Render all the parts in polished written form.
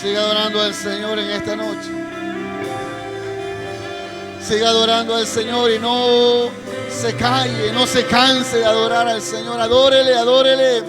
Siga adorando al Señor en esta noche. Siga adorando al Señor y no se calle, no se canse de adorar al Señor. Adórele, adórele.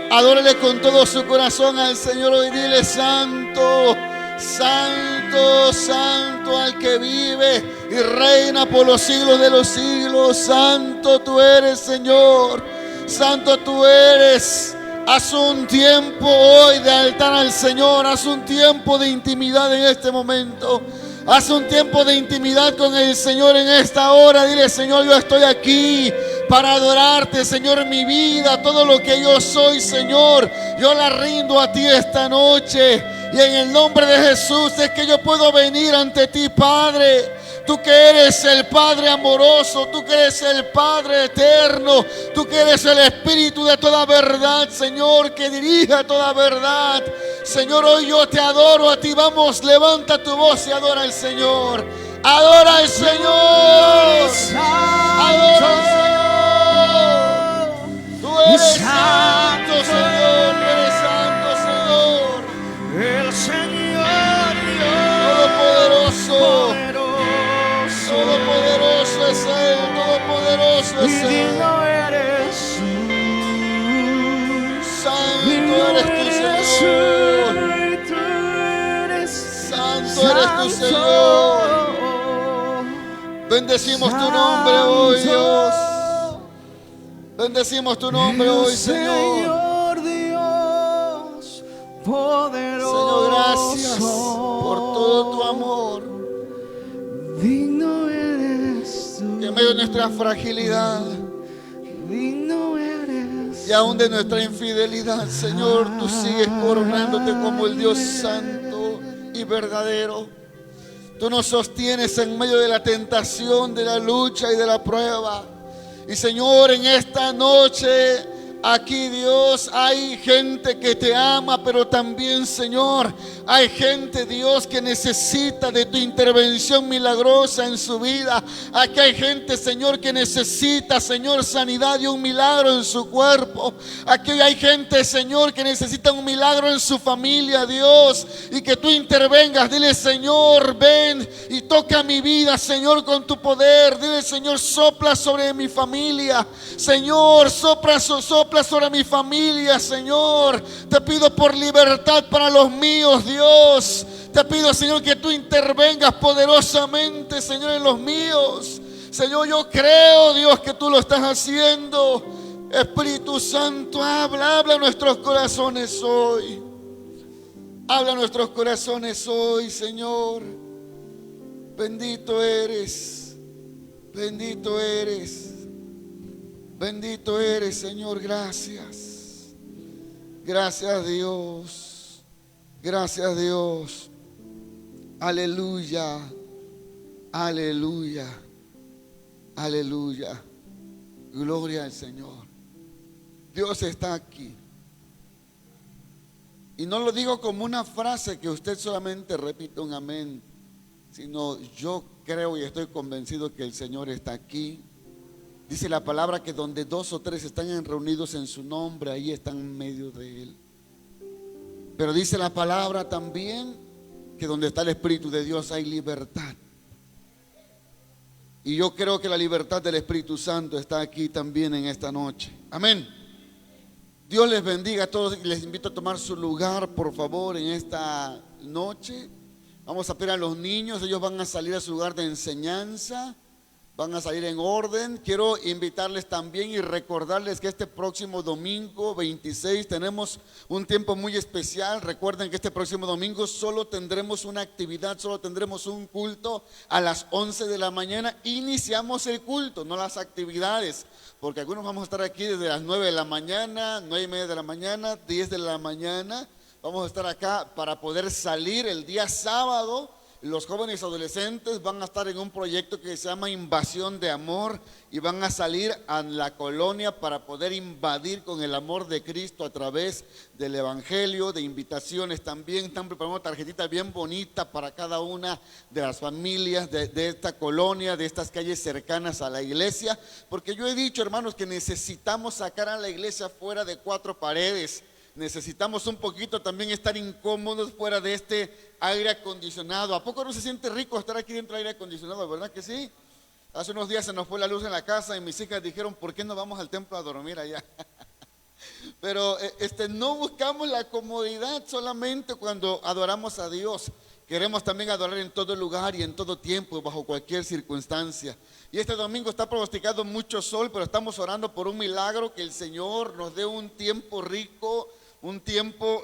Adórele con todo su corazón al Señor y dile: santo, santo, santo al que vive y reina por los siglos de los siglos. Santo tú eres, Señor. Santo tú eres. Haz un tiempo hoy de altar al Señor. Haz un tiempo de intimidad en este momento. Haz un tiempo de intimidad con el Señor en esta hora. Dile: Señor, yo estoy aquí para adorarte, Señor. Mi vida, todo lo que yo soy, Señor, yo la rindo a ti esta noche. Y en el nombre de Jesús es que yo puedo venir ante ti, Padre. Tú que eres el Padre amoroso, tú que eres el Padre eterno, tú que eres el Espíritu de toda verdad, Señor, que dirige toda verdad. Señor, hoy yo te adoro a ti. Vamos, levanta tu voz y adora al Señor. Adora al Señor. Adora al Señor. Tú eres santo, Señor. Tú eres santo, Señor. El Señor Todopoderoso. Todopoderoso es Él, todopoderoso es Él. Digno eres Santo eres tu Señor. Santo eres tu Señor. Bendecimos tu nombre hoy, Dios. Bendecimos tu nombre hoy, Señor. Dios poderoso. Señor, gracias por todo tu amor. Digno eres tú. Que en medio de nuestra fragilidad Digno eres y aún de nuestra infidelidad, Señor, tú sigues coronándote como el Dios santo y verdadero. Tú nos sostienes en medio de la tentación, de la lucha y de la prueba. Y Señor, en esta noche aquí, Dios, hay gente que te ama, pero también, Señor, hay gente, Dios, que necesita de tu intervención milagrosa en su vida. Aquí hay gente, Señor, que necesita, Señor, sanidad y un milagro en su cuerpo. Aquí hay gente, Señor, que necesita un milagro en su familia, Dios, y que tú intervengas. Dile: Señor, ven y toca mi vida, Señor, con tu poder. Dile: Señor, sopla sobre mi familia. Señor, sopla sobre mi familia, Señor. Te pido por libertad para los míos, Dios. Te pido, Señor, que tú intervengas poderosamente, Señor, en los míos. Señor, yo creo, Dios, que tú lo estás haciendo. Espíritu Santo, habla a nuestros corazones hoy. Habla a nuestros corazones hoy, Señor. Bendito eres. Bendito eres. Bendito eres, Señor. Gracias. Gracias, Dios. Gracias, Dios. Aleluya. Aleluya. Aleluya. Gloria al Señor. Dios está aquí. Y no lo digo como una frase que usted solamente repita un amén, sino yo creo y estoy convencido que el Señor está aquí. Dice la palabra que donde 2 o 3 están reunidos en su nombre, ahí están en medio de Él. Pero dice la palabra también que donde está el Espíritu de Dios hay libertad. Y yo creo que la libertad del Espíritu Santo está aquí también en esta noche. Amén. Dios les bendiga a todos y les invito a tomar su lugar, por favor, en esta noche. Vamos a pedir a los niños, ellos van a salir a su lugar de enseñanza. Van a salir en orden. Quiero invitarles también y recordarles que este próximo domingo 26 tenemos un tiempo muy especial. Recuerden que este próximo domingo solo tendremos una actividad, solo tendremos un culto a las 11 de la mañana. Iniciamos el culto, no las actividades, porque algunos vamos a estar aquí desde las 9 de la mañana, 9:30 de la mañana, 10 de la mañana. Vamos a estar acá para poder salir el día sábado. Los jóvenes adolescentes van a estar en un proyecto que se llama Invasión de Amor y van a salir a la colonia para poder invadir con el amor de Cristo a través del Evangelio, de invitaciones también. Están preparando una tarjetita bien bonita para cada una de las familias de esta colonia, de estas calles cercanas a la iglesia, porque yo he dicho, hermanos, que necesitamos sacar a la iglesia fuera de 4 paredes. necesitamos un poquito también estar incómodos fuera de este aire acondicionado. ¿A poco no se siente rico estar aquí dentro del aire acondicionado, verdad que sí? Hace unos días se nos fue la luz en la casa y mis hijas dijeron, ¿por qué no vamos al templo a dormir allá? Pero no buscamos la comodidad solamente cuando adoramos a Dios. Queremos también adorar en todo lugar y en todo tiempo, bajo cualquier circunstancia. Y este domingo está pronosticado mucho sol, pero estamos orando por un milagro, que el Señor nos dé un tiempo rico, un tiempo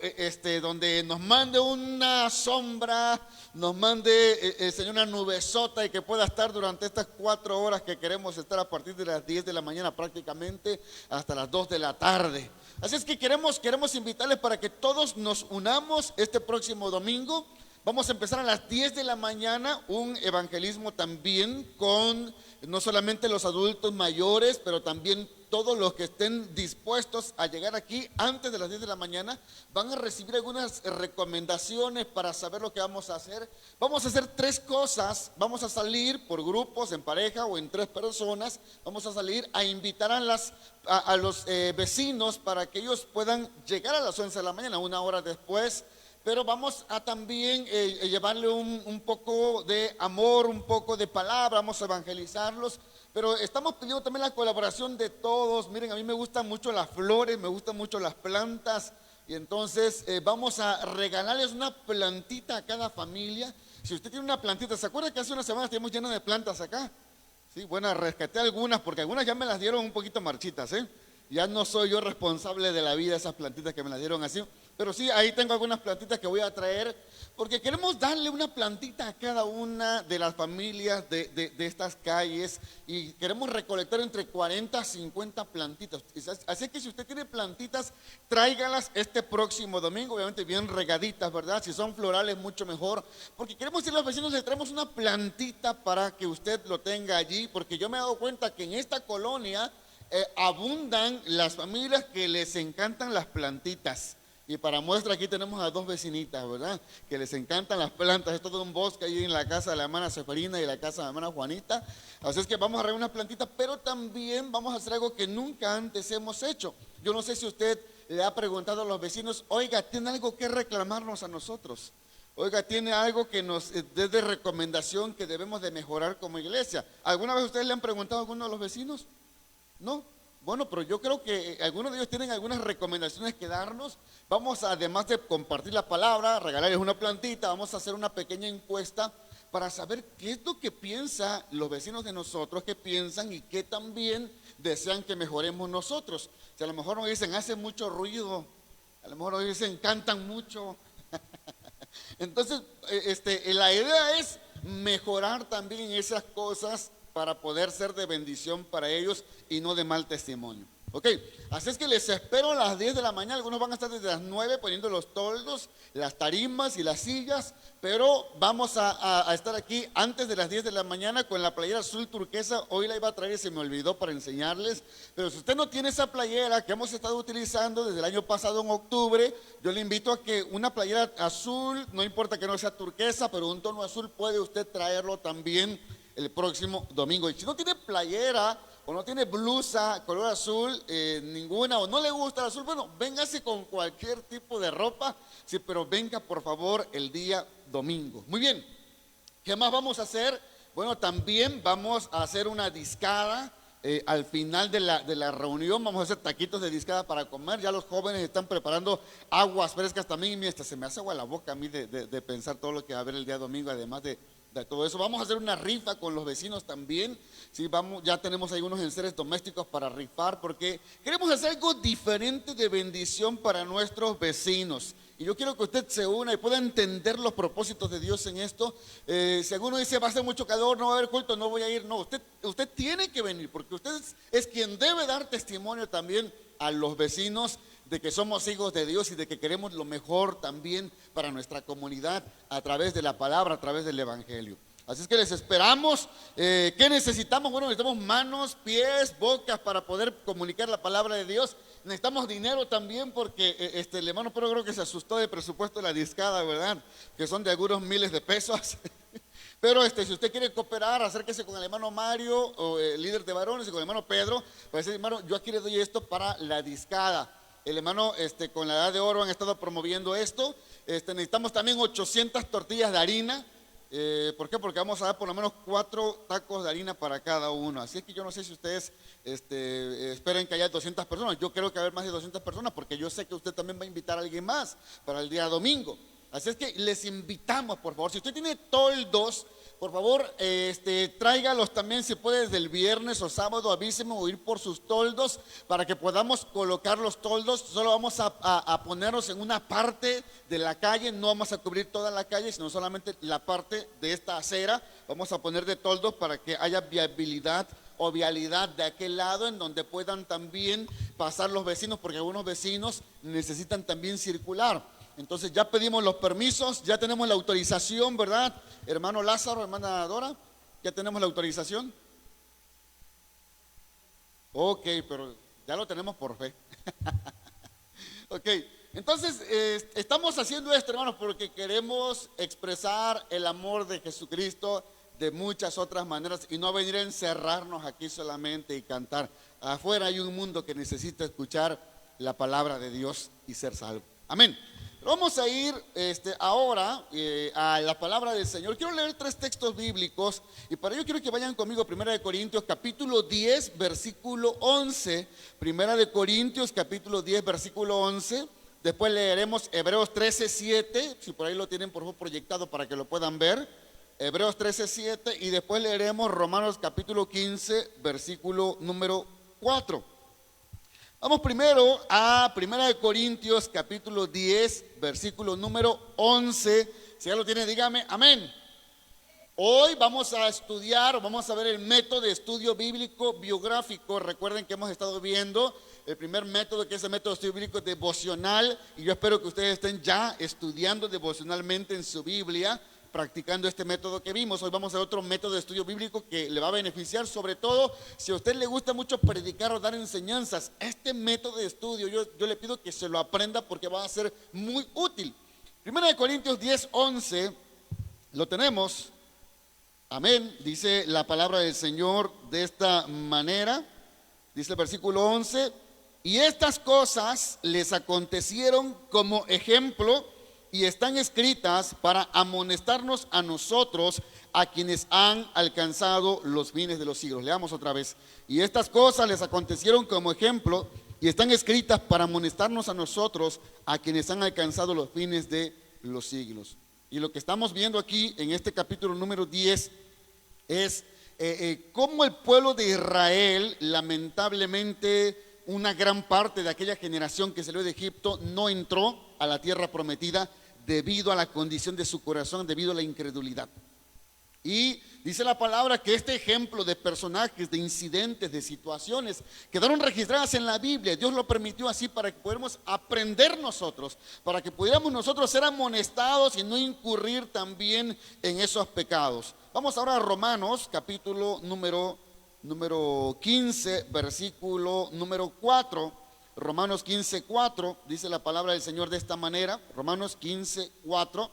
donde nos mande una sombra, nos mande el Señor una nubesota, y que pueda estar durante estas 4 horas que queremos estar, a partir de las 10 de la mañana prácticamente hasta las 2 de la tarde. Así es que queremos invitarles para que todos nos unamos este próximo domingo. Vamos a empezar a las 10 de la mañana un evangelismo también con no solamente los adultos mayores, pero también todos los que estén dispuestos a llegar aquí antes de las 10 de la mañana. Van a recibir algunas recomendaciones para saber lo que vamos a hacer. Vamos a hacer 3 cosas. Vamos a salir por grupos, en pareja o en 3 personas. Vamos a salir a invitar a los vecinos para que ellos puedan llegar a las 11 de la mañana, 1 hora después. Pero vamos a también llevarle un poco de amor, un poco de palabra, vamos a evangelizarlos. Pero estamos pidiendo también la colaboración de todos. Miren, a mí me gustan mucho las flores, me gustan mucho las plantas. Y entonces vamos a regalarles una plantita a cada familia. Si usted tiene una plantita, ¿se acuerda que hace unas semanas teníamos llenas de plantas acá? Sí, bueno, rescaté algunas porque algunas ya me las dieron un poquito marchitas, ¿eh? Ya no soy yo responsable de la vida de esas plantitas que me las dieron así. Pero sí, ahí tengo algunas plantitas que voy a traer, porque queremos darle una plantita a cada una de las familias de estas calles, y queremos recolectar entre 40 a 50 plantitas. Así que si usted tiene plantitas, tráigalas este próximo domingo, obviamente bien regaditas, ¿verdad? Si son florales, mucho mejor, porque queremos decirle a los vecinos, le traemos una plantita para que usted lo tenga allí, porque yo me he dado cuenta que en esta colonia abundan las familias que les encantan las plantitas. Y para muestra aquí tenemos a 2 vecinitas, ¿verdad? Que les encantan las plantas. Es todo un bosque ahí en la casa de la hermana Seferina y la casa de la hermana Juanita. Así es que vamos a regar unas plantitas, pero también vamos a hacer algo que nunca antes hemos hecho. Yo no sé si usted le ha preguntado a los vecinos, oiga, ¿tiene algo que reclamarnos a nosotros? Oiga, ¿tiene algo que nos dé de recomendación que debemos de mejorar como iglesia? ¿Alguna vez ustedes le han preguntado a alguno de los vecinos? ¿No? Bueno, pero yo creo que algunos de ellos tienen algunas recomendaciones que darnos. Vamos a, además de compartir la palabra, regalarles una plantita, vamos a hacer una pequeña encuesta para saber qué es lo que piensan los vecinos de nosotros, qué piensan y qué también desean que mejoremos nosotros. Si a lo mejor nos dicen, hace mucho ruido, a lo mejor nos dicen, cantan mucho. Entonces, la idea es mejorar también esas cosas para poder ser de bendición para ellos y no de mal testimonio. Ok, así es que les espero a las 10 de la mañana. Algunos van a estar desde las 9 poniendo los toldos, las tarimas y las sillas, pero vamos a estar aquí antes de las 10 de la mañana con la playera azul turquesa. Hoy la iba a traer y se me olvidó para enseñarles, pero si usted no tiene esa playera que hemos estado utilizando desde el año pasado en octubre, yo le invito a que una playera azul, no importa que no sea turquesa, pero un tono azul, puede usted traerlo también el próximo domingo. Y si no tiene playera o no tiene blusa color azul, ninguna, o no le gusta el azul, bueno, véngase con cualquier tipo de ropa, sí, pero venga por favor el día domingo. Muy bien, ¿qué más vamos a hacer? Bueno, también vamos a hacer una discada. Al final de la reunión vamos a hacer taquitos de discada para comer. Ya los jóvenes están preparando aguas frescas también, y hasta se me hace agua la boca a mí de pensar todo lo que va a haber el día domingo, además de todo eso. Vamos a hacer una rifa con los vecinos también. Sí, ya tenemos ahí unos enseres domésticos para rifar, porque queremos hacer algo diferente de bendición para nuestros vecinos. Y yo quiero que usted se una y pueda entender los propósitos de Dios en esto. Si alguno dice, va a hacer mucho calor, no va a haber culto, no voy a ir. No, usted tiene que venir, porque usted es quien debe dar testimonio también a los vecinos de que somos hijos de Dios y de que queremos lo mejor también para nuestra comunidad a través de la palabra, a través del evangelio. Así es que les esperamos. ¿Qué necesitamos? Bueno, necesitamos manos, pies, bocas para poder comunicar la palabra de Dios. Necesitamos dinero también, porque el hermano Pedro creo que se asustó del presupuesto de la discada, ¿verdad? Que son de algunos miles de pesos. Pero si usted quiere cooperar, acérquese con el hermano Mario, o el líder de varones, y con el hermano Pedro, para decir, hermano, yo aquí le doy esto para la discada. El hermano con la edad de oro han estado promoviendo esto. Necesitamos también 800 tortillas de harina. ¿Por qué? Porque vamos a dar por lo menos 4 tacos de harina para cada uno. Así es que yo no sé si ustedes esperen que haya 200 personas. Yo creo que va a haber más de 200 personas, porque yo sé que usted también va a invitar a alguien más para el día domingo. Así es que les invitamos, por favor, si usted tiene toldos, por favor, tráigalos también, si puede, desde el viernes o sábado, avíseme, o ir por sus toldos para que podamos colocar los toldos. Solo vamos a ponernos en una parte de la calle, no vamos a cubrir toda la calle, sino solamente la parte de esta acera. Vamos a poner de toldos para que haya viabilidad o vialidad de aquel lado, en donde puedan también pasar los vecinos, porque algunos vecinos necesitan también circular. Entonces ya pedimos los permisos, ya tenemos la autorización, ¿verdad? Hermano Lázaro, hermana Dora, ¿ya tenemos la autorización? Ok, pero ya lo tenemos por fe. Ok, entonces estamos haciendo esto, hermanos, porque queremos expresar el amor de Jesucristo de muchas otras maneras y no venir a encerrarnos aquí solamente y cantar. Afuera hay un mundo que necesita escuchar la palabra de Dios y ser salvo. Amén. Vamos a ir ahora a la palabra del Señor. Quiero leer 3 textos bíblicos, y para ello quiero que vayan conmigo a 1 Corintios capítulo 10 versículo 11. 1 Corintios capítulo 10 versículo 11. Después leeremos Hebreos 13:7, si por ahí lo tienen por favor proyectado para que lo puedan ver. Hebreos 13:7, y después leeremos Romanos capítulo 15 versículo número 4. Vamos primero a 1 Corintios capítulo 10 versículo número 11. Si ya lo tiene, dígame amén. Hoy vamos a estudiar, vamos a ver el método de estudio bíblico biográfico. Recuerden que hemos estado viendo el primer método, que es el método de estudio bíblico devocional, y yo espero que ustedes estén ya estudiando devocionalmente en su Biblia, practicando este método que vimos. Hoy vamos a ver otro método de estudio bíblico que le va a beneficiar, sobre todo si a usted le gusta mucho predicar o dar enseñanzas. Este método de estudio yo le pido que se lo aprenda, porque va a ser muy útil. 1 Corintios 10:11, lo tenemos. Amén. Dice la palabra del Señor de esta manera. Dice el versículo 11: y estas cosas les acontecieron como ejemplo, y están escritas para amonestarnos a nosotros, a quienes han alcanzado los fines de los siglos. Leamos otra vez. Y estas cosas les acontecieron como ejemplo, y están escritas para amonestarnos a nosotros, a quienes han alcanzado los fines de los siglos. Y lo que estamos viendo aquí en este capítulo número 10 es cómo el pueblo de Israel, lamentablemente, una gran parte de aquella generación que salió de Egipto no entró a la tierra prometida debido a la condición de su corazón, debido a la incredulidad. Y dice la palabra que este ejemplo de personajes, de incidentes, de situaciones quedaron registradas en la Biblia. Dios lo permitió así para que pudiéramos aprender nosotros, para que pudiéramos nosotros ser amonestados y no incurrir también en esos pecados. Vamos ahora a Romanos capítulo número 15 versículo número 4. Romanos 15:4, dice la palabra del Señor de esta manera. Romanos 15:4.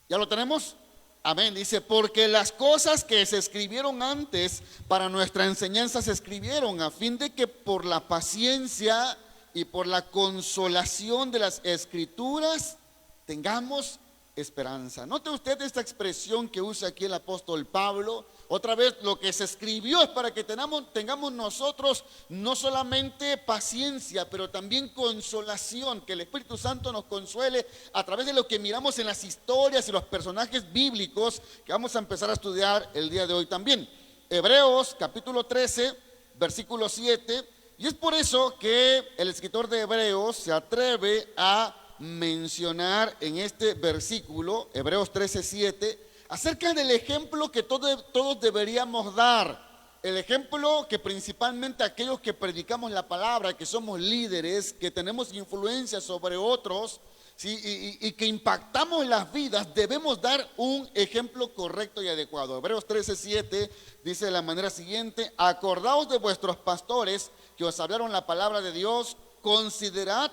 ¿Ya lo tenemos? Amén. Dice: porque las cosas que se escribieron antes para nuestra enseñanza se escribieron a fin de que por la paciencia y por la consolación de las Escrituras tengamos esperanza. Note usted esta expresión que usa aquí el apóstol Pablo. Otra vez, lo que se escribió es para que tengamos nosotros no solamente paciencia, pero también consolación, que el Espíritu Santo nos consuele a través de lo que miramos en las historias y los personajes bíblicos que vamos a empezar a estudiar el día de hoy también. Hebreos capítulo 13 versículo 7, y es por eso que el escritor de Hebreos se atreve a mencionar en este versículo, Hebreos 13:7, acerca del ejemplo que todos deberíamos dar. El ejemplo que principalmente aquellos que predicamos la palabra, que somos líderes, que tenemos influencia sobre otros, ¿sí? y que impactamos las vidas, debemos dar un ejemplo correcto y adecuado. Hebreos 13:7 dice de la manera siguiente: acordaos de vuestros pastores que os hablaron la palabra de Dios, considerad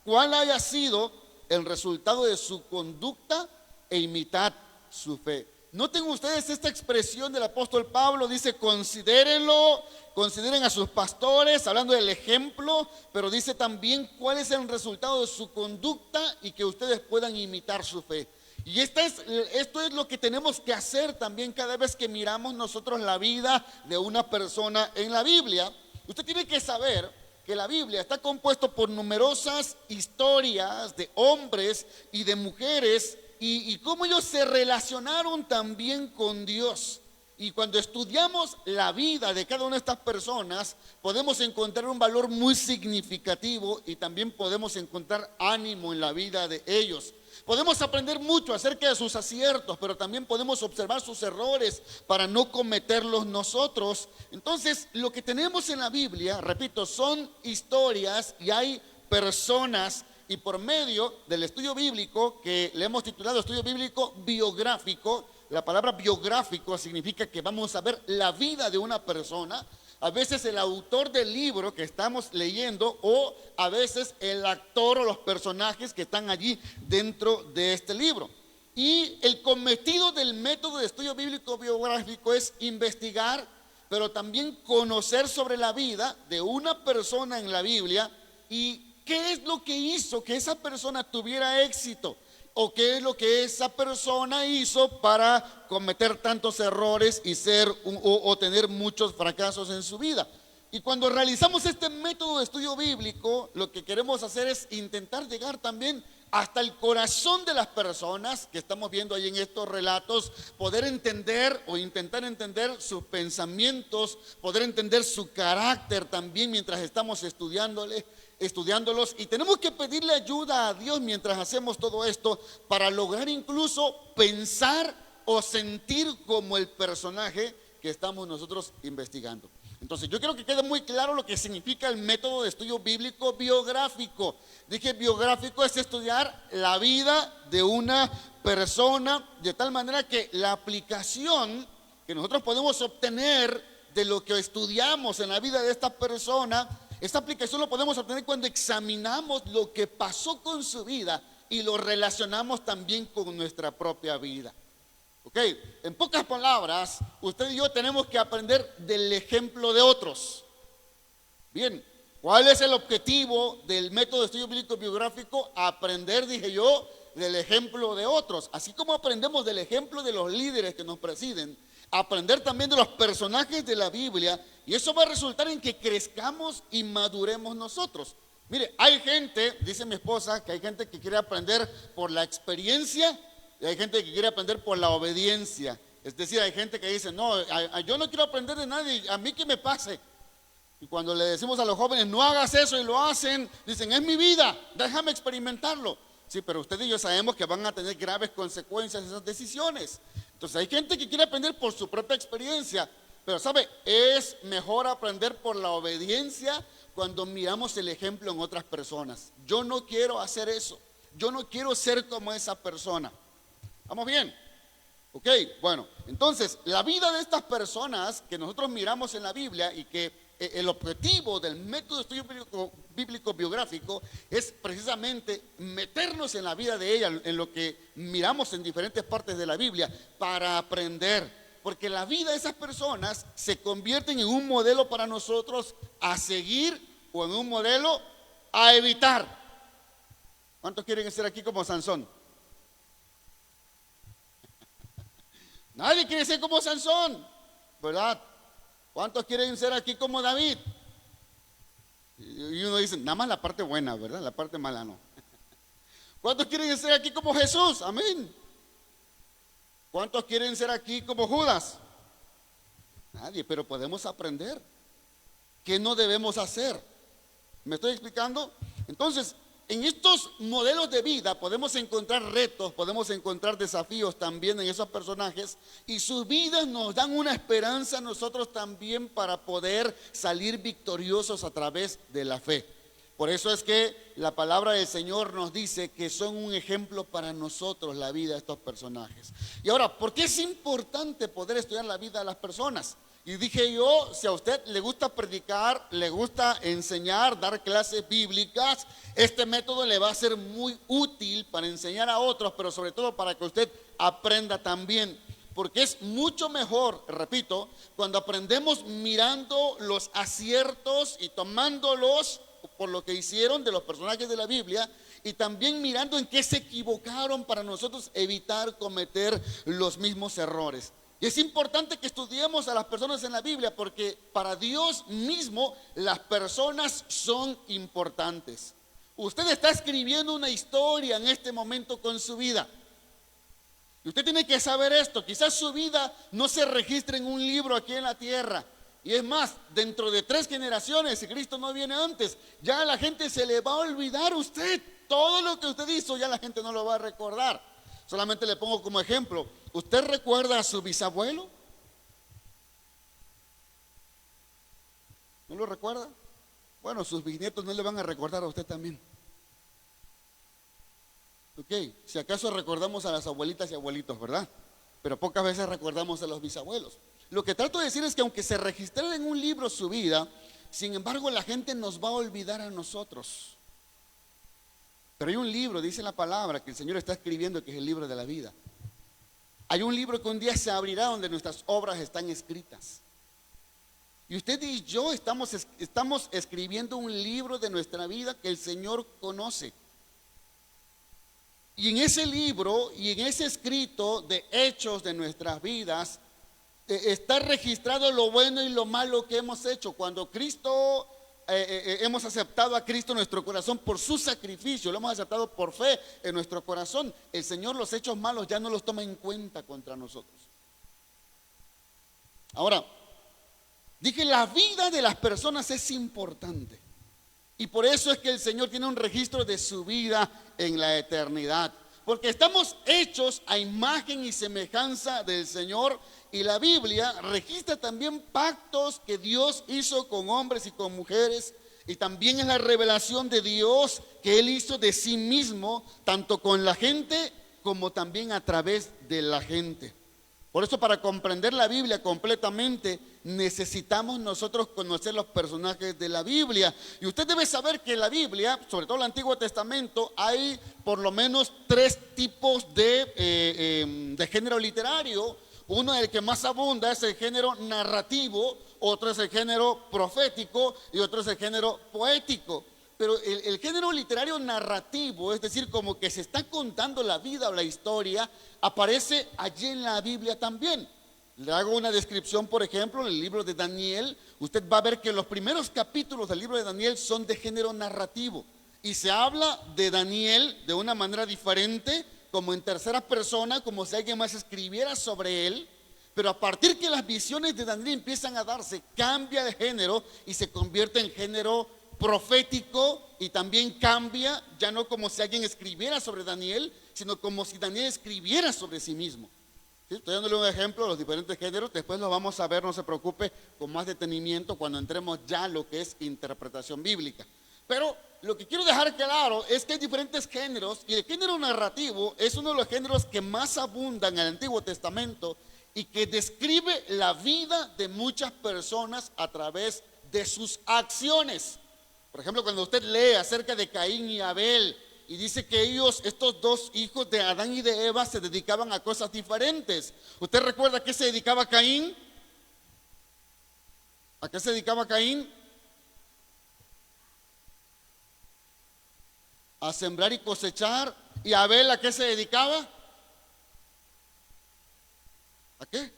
cuál haya sido el resultado de su conducta e imitad su fe. noten ustedes esta expresión del apóstol Pablo, dice considérenlo, consideren a sus pastores, hablando del ejemplo, pero dice también cuál es el resultado de su conducta y que ustedes puedan imitar su fe. Y esto es lo que tenemos que hacer también cada vez que miramos nosotros la vida de una persona en la Biblia. Usted tiene que saber que la Biblia está compuesta por numerosas historias de hombres y de mujeres y cómo ellos se relacionaron también con Dios. Y cuando estudiamos la vida de cada una de estas personas, podemos encontrar un valor muy significativo y también podemos encontrar ánimo en la vida de ellos. Podemos aprender mucho acerca de sus aciertos, pero también podemos observar sus errores para no cometerlos nosotros. Entonces, lo que tenemos en la Biblia, repito, son historias y hay personas, y por medio del estudio bíblico, que le hemos titulado estudio bíblico biográfico, la palabra biográfico significa que vamos a ver la vida de una persona. A veces el autor del libro que estamos leyendo o a veces el actor o los personajes que están allí dentro de este libro. Y el cometido del método de estudio bíblico biográfico es investigar, pero también conocer sobre la vida de una persona en la Biblia y qué es lo que hizo que esa persona tuviera éxito. O qué es lo que esa persona hizo para cometer tantos errores y o tener muchos fracasos en su vida. Y cuando realizamos este método de estudio bíblico, lo que queremos hacer es intentar llegar también hasta el corazón de las personas que estamos viendo ahí en estos relatos, poder entender o intentar entender sus pensamientos, poder entender su carácter también mientras estamos estudiándolos, y tenemos que pedirle ayuda a Dios mientras hacemos todo esto para lograr incluso pensar o sentir como el personaje que estamos nosotros investigando. Entonces yo quiero que quede muy claro lo que significa el método de estudio bíblico biográfico. Dije biográfico es estudiar la vida de una persona de tal manera que la aplicación que nosotros podemos obtener de lo que estudiamos en la vida de esta persona, esta aplicación lo podemos obtener cuando examinamos lo que pasó con su vida y lo relacionamos también con nuestra propia vida. Ok, en pocas palabras, usted y yo tenemos que aprender del ejemplo de otros. Bien, ¿cuál es el objetivo del método de estudio bíblico biográfico? Aprender, dije yo, del ejemplo de otros. Así como aprendemos del ejemplo de los líderes que nos presiden, aprender también de los personajes de la Biblia, y eso va a resultar en que crezcamos y maduremos nosotros. Mire, hay gente, dice mi esposa, que hay gente que quiere aprender por la experiencia y hay gente que quiere aprender por la obediencia. Es decir, hay gente que dice, no, yo no quiero aprender de nadie, a mí que me pase. Y cuando le decimos a los jóvenes, no hagas eso, y lo hacen, dicen, es mi vida, déjame experimentarlo. Sí, pero usted y yo sabemos que van a tener graves consecuencias esas decisiones. Entonces hay gente que quiere aprender por su propia experiencia, pero sabe, es mejor aprender por la obediencia cuando miramos el ejemplo en otras personas. Yo no quiero hacer eso, yo no quiero ser como esa persona. ¿Vamos bien? Ok, bueno, entonces la vida de estas personas que nosotros miramos en la Biblia y que el objetivo del método de estudio bíblico biográfico es precisamente meternos en la vida de ella, en lo que miramos en diferentes partes de la Biblia, para aprender, porque la vida de esas personas se convierten en un modelo para nosotros a seguir o en un modelo a evitar. ¿Cuántos quieren ser aquí como Sansón? Nadie quiere ser como Sansón, ¿verdad? ¿Cuántos quieren ser aquí como David? Y uno dice, nada más la parte buena, ¿verdad? La parte mala no. ¿Cuántos quieren ser aquí como Jesús? Amén. ¿Cuántos quieren ser aquí como Judas? Nadie, pero podemos aprender. ¿Qué no debemos hacer? ¿Me estoy explicando? Entonces, en estos modelos de vida podemos encontrar retos, podemos encontrar desafíos también en esos personajes, y sus vidas nos dan una esperanza a nosotros también para poder salir victoriosos a través de la fe. Por eso es que la palabra del Señor nos dice que son un ejemplo para nosotros la vida de estos personajes. Y ahora, ¿por qué es importante poder estudiar la vida de las personas? Y dije yo, si a usted le gusta predicar, le gusta enseñar, dar clases bíblicas, este método le va a ser muy útil para enseñar a otros, pero sobre todo para que usted aprenda también. porque es mucho mejor, repito, cuando aprendemos mirando los aciertos y tomándolos por lo que hicieron de los personajes de la Biblia, y también mirando en qué se equivocaron para nosotros evitar cometer los mismos errores. Y es importante que estudiemos a las personas en la Biblia, porque para Dios mismo las personas son importantes. Usted está escribiendo una historia en este momento con su vida. Y usted tiene que saber esto. Quizás su vida no se registre en un libro aquí en la tierra. Y es más, dentro de 3 generaciones, si Cristo no viene antes, ya a la gente se le va a olvidar usted. Todo lo que usted hizo ya la gente no lo va a recordar. Solamente le pongo como ejemplo. ¿Usted recuerda a su bisabuelo? ¿No lo recuerda? Bueno, sus bisnietos no le van a recordar a usted también. Ok, si acaso recordamos a las abuelitas y abuelitos, ¿verdad? Pero pocas veces recordamos a los bisabuelos. Lo que trato de decir es que aunque se registrara en un libro su vida, sin embargo la gente nos va a olvidar a nosotros. Pero hay un libro, dice la palabra, que el Señor está escribiendo, que es el libro de la vida. Hay un libro que un día se abrirá donde nuestras obras están escritas. Y usted y yo estamos escribiendo un libro de nuestra vida que el Señor conoce. Y en ese libro y en ese escrito de hechos de nuestras vidas está registrado lo bueno y lo malo que hemos hecho. Cuando hemos aceptado a Cristo en nuestro corazón por su sacrificio, lo hemos aceptado por fe en nuestro corazón, el Señor los hechos malos ya no los toma en cuenta contra nosotros. Ahora, dije, la vida de las personas es importante. Y por eso es que el Señor tiene un registro de su vida en la eternidad. Porque estamos hechos a imagen y semejanza del Señor. Y la Biblia registra también pactos que Dios hizo con hombres y con mujeres. Y también es la revelación de Dios que Él hizo de sí mismo, tanto con la gente como también a través de la gente. Por eso, para comprender la Biblia completamente, necesitamos nosotros conocer los personajes de la Biblia. Y usted debe saber que en la Biblia, sobre todo el Antiguo Testamento, hay por lo menos 3 tipos de género literario. Uno, el que más abunda, es el género narrativo, otro es el género profético y otro es el género poético. Pero el género literario narrativo, es decir, como que se está contando la vida o la historia, aparece allí en la Biblia también. Le hago una descripción, por ejemplo, en el libro de Daniel. Usted va a ver que los primeros capítulos del libro de Daniel son de género narrativo. Y se habla de Daniel de una manera diferente, como en tercera persona, como si alguien más escribiera sobre él. Pero a partir que las visiones de Daniel empiezan a darse, cambia de género y se convierte en género profético, y también cambia, ya no como si alguien escribiera sobre Daniel, sino como si Daniel escribiera sobre sí mismo. ¿Sí? Estoy dándole un ejemplo de los diferentes géneros. Después lo vamos a ver, no se preocupe, con más detenimiento cuando entremos ya a lo que es interpretación bíblica. Pero lo que quiero dejar claro es que hay diferentes géneros, y el género narrativo es uno de los géneros que más abundan en el Antiguo Testamento y que describe la vida de muchas personas a través de sus acciones. Por ejemplo, cuando usted lee acerca de Caín y Abel, y dice que ellos, estos 2 hijos de Adán y de Eva, se dedicaban a cosas diferentes. ¿Usted recuerda a qué se dedicaba Caín? ¿A qué se dedicaba Caín? A sembrar y cosechar. ¿Y Abel a qué se dedicaba? ¿A qué?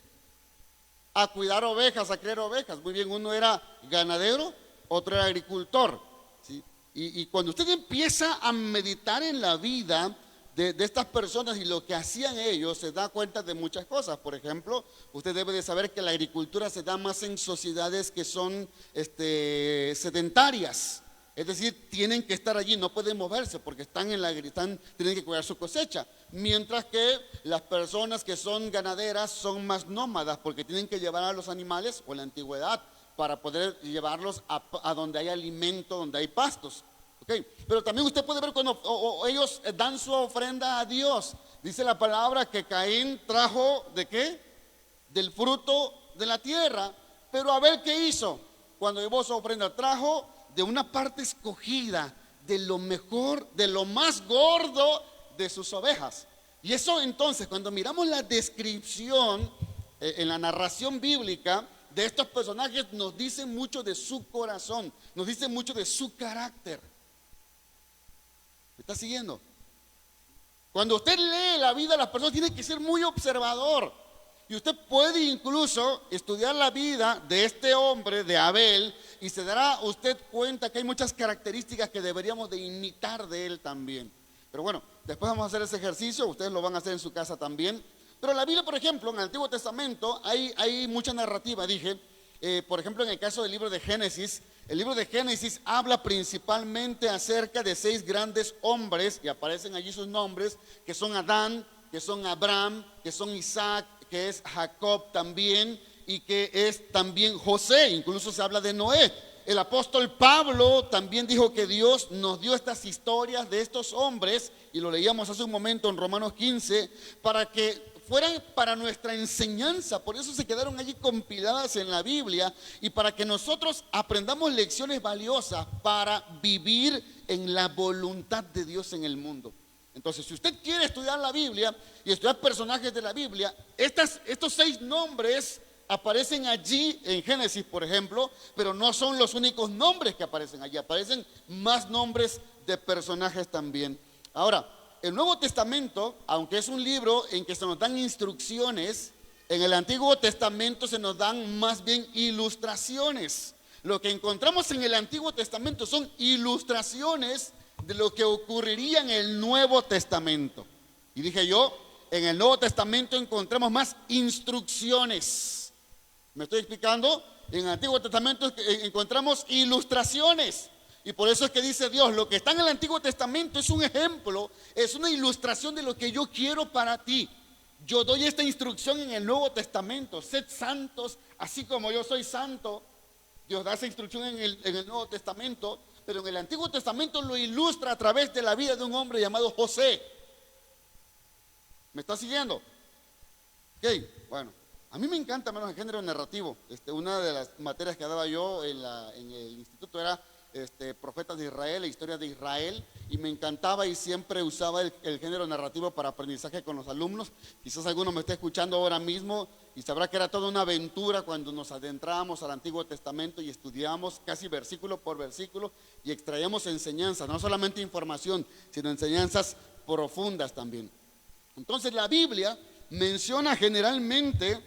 A cuidar ovejas, a criar ovejas. Muy bien, uno era ganadero, otro era agricultor. ¿Sí? Y cuando usted empieza a meditar en la vida de estas personas y lo que hacían ellos, se da cuenta de muchas cosas. Por ejemplo, usted debe de saber que la agricultura se da más en sociedades que son sedentarias. Es decir, tienen que estar allí, no pueden moverse porque tienen que cuidar su cosecha. Mientras que las personas que son ganaderas son más nómadas, porque tienen que llevar a los animales, o en la antigüedad, para poder llevarlos a donde hay alimento, donde hay pastos. ¿Okay? Pero también usted puede ver cuando ellos dan su ofrenda a Dios. Dice la palabra que Caín trajo, ¿de qué? Del fruto de la tierra. Pero Abel, ¿qué hizo? Cuando llevó su ofrenda, trajo de una parte escogida, de lo mejor, de lo más gordo de sus ovejas. Y eso entonces, cuando miramos la descripción en la narración bíblica de estos personajes, nos dice mucho de su corazón, nos dice mucho de su carácter. ¿Me está siguiendo? Cuando usted lee la vida de las personas, tiene que ser muy observador. Y usted puede incluso estudiar la vida de este hombre, de Abel, y se dará usted cuenta que hay muchas características que deberíamos de imitar de él también. Pero bueno, después vamos a hacer ese ejercicio, ustedes lo van a hacer en su casa también. Pero la Biblia, por ejemplo, en el Antiguo Testamento hay mucha narrativa, dije. Por ejemplo, en el caso del libro de Génesis, el libro de Génesis habla principalmente acerca de 6 grandes hombres, y aparecen allí sus nombres, que son Adán, que son Abraham, que son Isaac, que es Jacob también, y que es también José. Incluso se habla de Noé. El apóstol Pablo también dijo que Dios nos dio estas historias de estos hombres, y lo leíamos hace un momento en Romanos 15, para que fueran para nuestra enseñanza. Por eso se quedaron allí compiladas en la Biblia, y para que nosotros aprendamos lecciones valiosas para vivir en la voluntad de Dios en el mundo. Entonces, si usted quiere estudiar la Biblia y estudiar personajes de la Biblia, estos 6 nombres aparecen allí en Génesis, por ejemplo, pero no son los únicos nombres que aparecen allí. Aparecen más nombres de personajes también. Ahora, el Nuevo Testamento, aunque es un libro en que se nos dan instrucciones, en el Antiguo Testamento se nos dan más bien ilustraciones. Lo que encontramos en el Antiguo Testamento son ilustraciones de lo que ocurriría en el Nuevo Testamento. Y dije yo, en el Nuevo Testamento encontramos más instrucciones. ¿Me estoy explicando? En el Antiguo Testamento encontramos ilustraciones. Y por eso es que dice Dios, lo que está en el Antiguo Testamento es un ejemplo, es una ilustración de lo que yo quiero para ti. Yo doy esta instrucción en el Nuevo Testamento: sed santos, así como yo soy santo. Dios da esa instrucción en el Nuevo Testamento, pero en el Antiguo Testamento lo ilustra a través de la vida de un hombre llamado José. ¿Me está siguiendo? Ok, bueno, a mí me encanta menos el género narrativo. Una de las materias que daba yo en el instituto era profetas de Israel e historia de Israel, y me encantaba y siempre usaba el género narrativo para aprendizaje con los alumnos. Quizás alguno me esté escuchando ahora mismo y sabrá que era toda una aventura cuando nos adentrábamos al Antiguo Testamento y estudiábamos casi versículo por versículo y extraíamos enseñanzas, no solamente información, sino enseñanzas profundas también. Entonces la Biblia menciona generalmente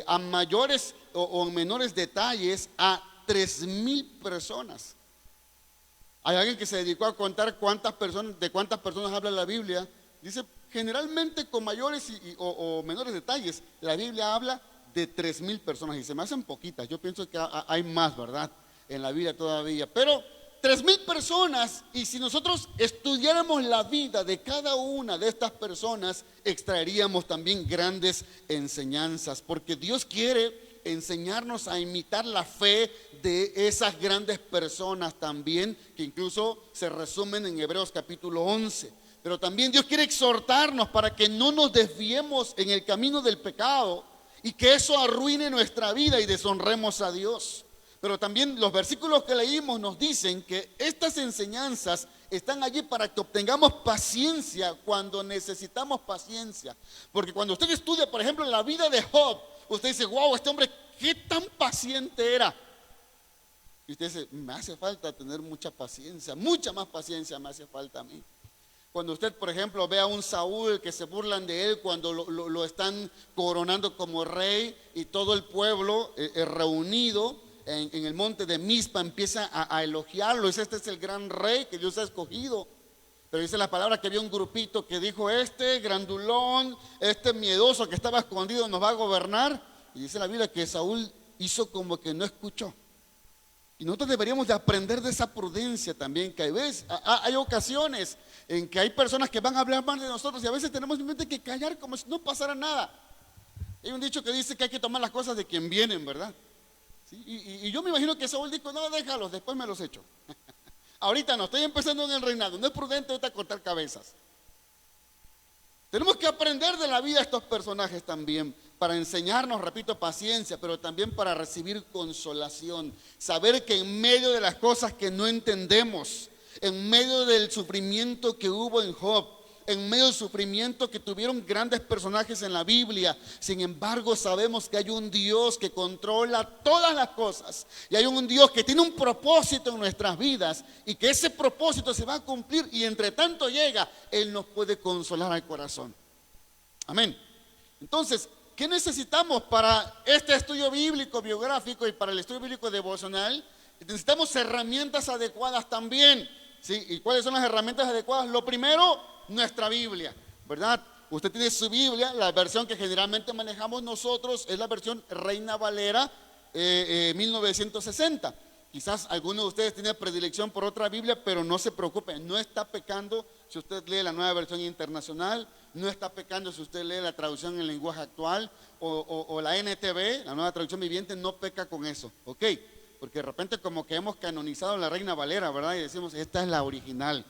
a mayores o menores detalles a 3,000 personas. Hay alguien que se dedicó a contar de cuántas personas habla la Biblia. Dice, generalmente con mayores o menores detalles, la Biblia habla de 3,000 personas, y se me hacen poquitas. Yo pienso que hay más, ¿verdad?, en la Biblia todavía, pero 3,000 personas. Y si nosotros estudiáramos la vida de cada una de estas personas, extraeríamos también grandes enseñanzas, porque Dios quiere enseñarnos a imitar la fe de esas grandes personas también, que incluso se resumen en Hebreos capítulo 11. Pero también Dios quiere exhortarnos para que no nos desviemos en el camino del pecado y que eso arruine nuestra vida y deshonremos a Dios. Pero también los versículos que leímos nos dicen que estas enseñanzas están allí para que obtengamos paciencia cuando necesitamos paciencia. Porque cuando usted estudia, por ejemplo, la vida de Job, usted dice, wow, este hombre, ¿qué tan paciente era? Y usted dice, me hace falta tener mucha paciencia, mucha más paciencia me hace falta a mí. Cuando usted, por ejemplo, ve a un Saúl que se burlan de él cuando lo están coronando como rey, y todo el pueblo reunido en el monte de Mizpa empieza a elogiarlo. Dice, este es el gran rey que Dios ha escogido. Pero dice la palabra que había un grupito que dijo, este grandulón, este miedoso que estaba escondido nos va a gobernar. Y dice la Biblia que Saúl hizo como que no escuchó. Y nosotros deberíamos de aprender de esa prudencia también, que hay ocasiones en que hay personas que van a hablar mal de nosotros, y a veces tenemos simplemente que callar como si no pasara nada. Hay un dicho que dice que hay que tomar las cosas de quien vienen, ¿verdad? ¿Sí? Y yo me imagino que Saúl dijo, no, déjalos, después me los echo. Ahorita no, estoy empezando en el reinado, no es prudente ahorita cortar cabezas. Tenemos que aprender de la vida de estos personajes también, para enseñarnos, repito, paciencia, pero también para recibir consolación. Saber que en medio de las cosas que no entendemos, en medio del sufrimiento que hubo en Job, en medio del sufrimiento que tuvieron grandes personajes en la Biblia. Sin embargo, sabemos que hay un Dios que controla todas las cosas y hay un Dios que tiene un propósito en nuestras vidas y que ese propósito se va a cumplir, y entre tanto llega, Él nos puede consolar al corazón. Amén. Entonces, ¿qué necesitamos para este estudio bíblico biográfico y para el estudio bíblico devocional? Necesitamos herramientas adecuadas también, ¿sí? ¿Y cuáles son las herramientas adecuadas? Lo primero, nuestra Biblia, ¿verdad? Usted tiene su Biblia. La versión que generalmente manejamos nosotros es la versión Reina Valera 1960. Quizás alguno de ustedes tiene predilección por otra Biblia, pero no se preocupe, no está pecando si usted lee la nueva versión internacional, no está pecando si usted lee la traducción en lenguaje actual o la NTV, la nueva traducción viviente, no peca con eso, ¿ok? Porque de repente como que hemos canonizado la Reina Valera, ¿verdad? Y decimos, esta es la original.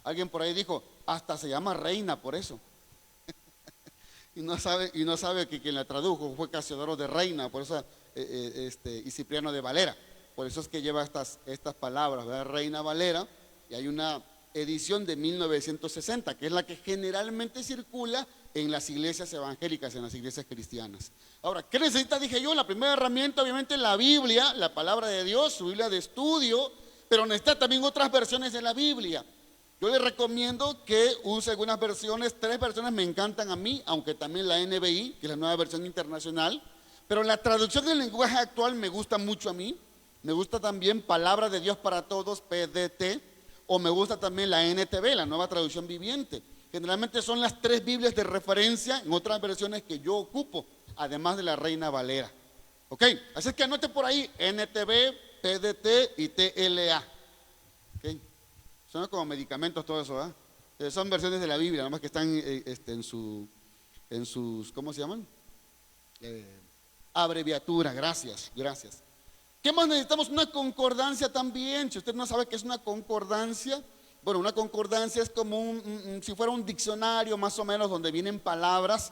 Alguien por ahí dijo, hasta se llama reina por eso. y no sabe que quien la tradujo fue Casiodoro de Reina, por eso, y Cipriano de Valera. Por eso es que lleva estas palabras, ¿verdad? Reina Valera, y hay una edición de 1960, que es la que generalmente circula en las iglesias evangélicas, en las iglesias cristianas. Ahora, ¿qué necesita? Dije yo, la primera herramienta, obviamente, la Biblia, la palabra de Dios, su Biblia de estudio, pero necesita también otras versiones de la Biblia. Yo les recomiendo que use algunas versiones, 3 versiones me encantan a mí, aunque también la NBI, que es la nueva versión internacional, pero la traducción del lenguaje actual me gusta mucho a mí. Me gusta también Palabra de Dios para Todos, PDT, o me gusta también la NTV, la nueva traducción viviente. Generalmente son las 3 Biblias de referencia en otras versiones que yo ocupo, además de la Reina Valera. ¿Ok? Así que anote por ahí NTV, PDT y TLA. ¿Ok? Son como medicamentos todo eso, ¿eh? Son versiones de la Biblia, nada más que están en sus, ¿cómo se llaman? Abreviatura, gracias. ¿Qué más necesitamos? Una concordancia también. Si usted no sabe qué es una concordancia, bueno, una concordancia es como si fuera un diccionario más o menos, donde vienen palabras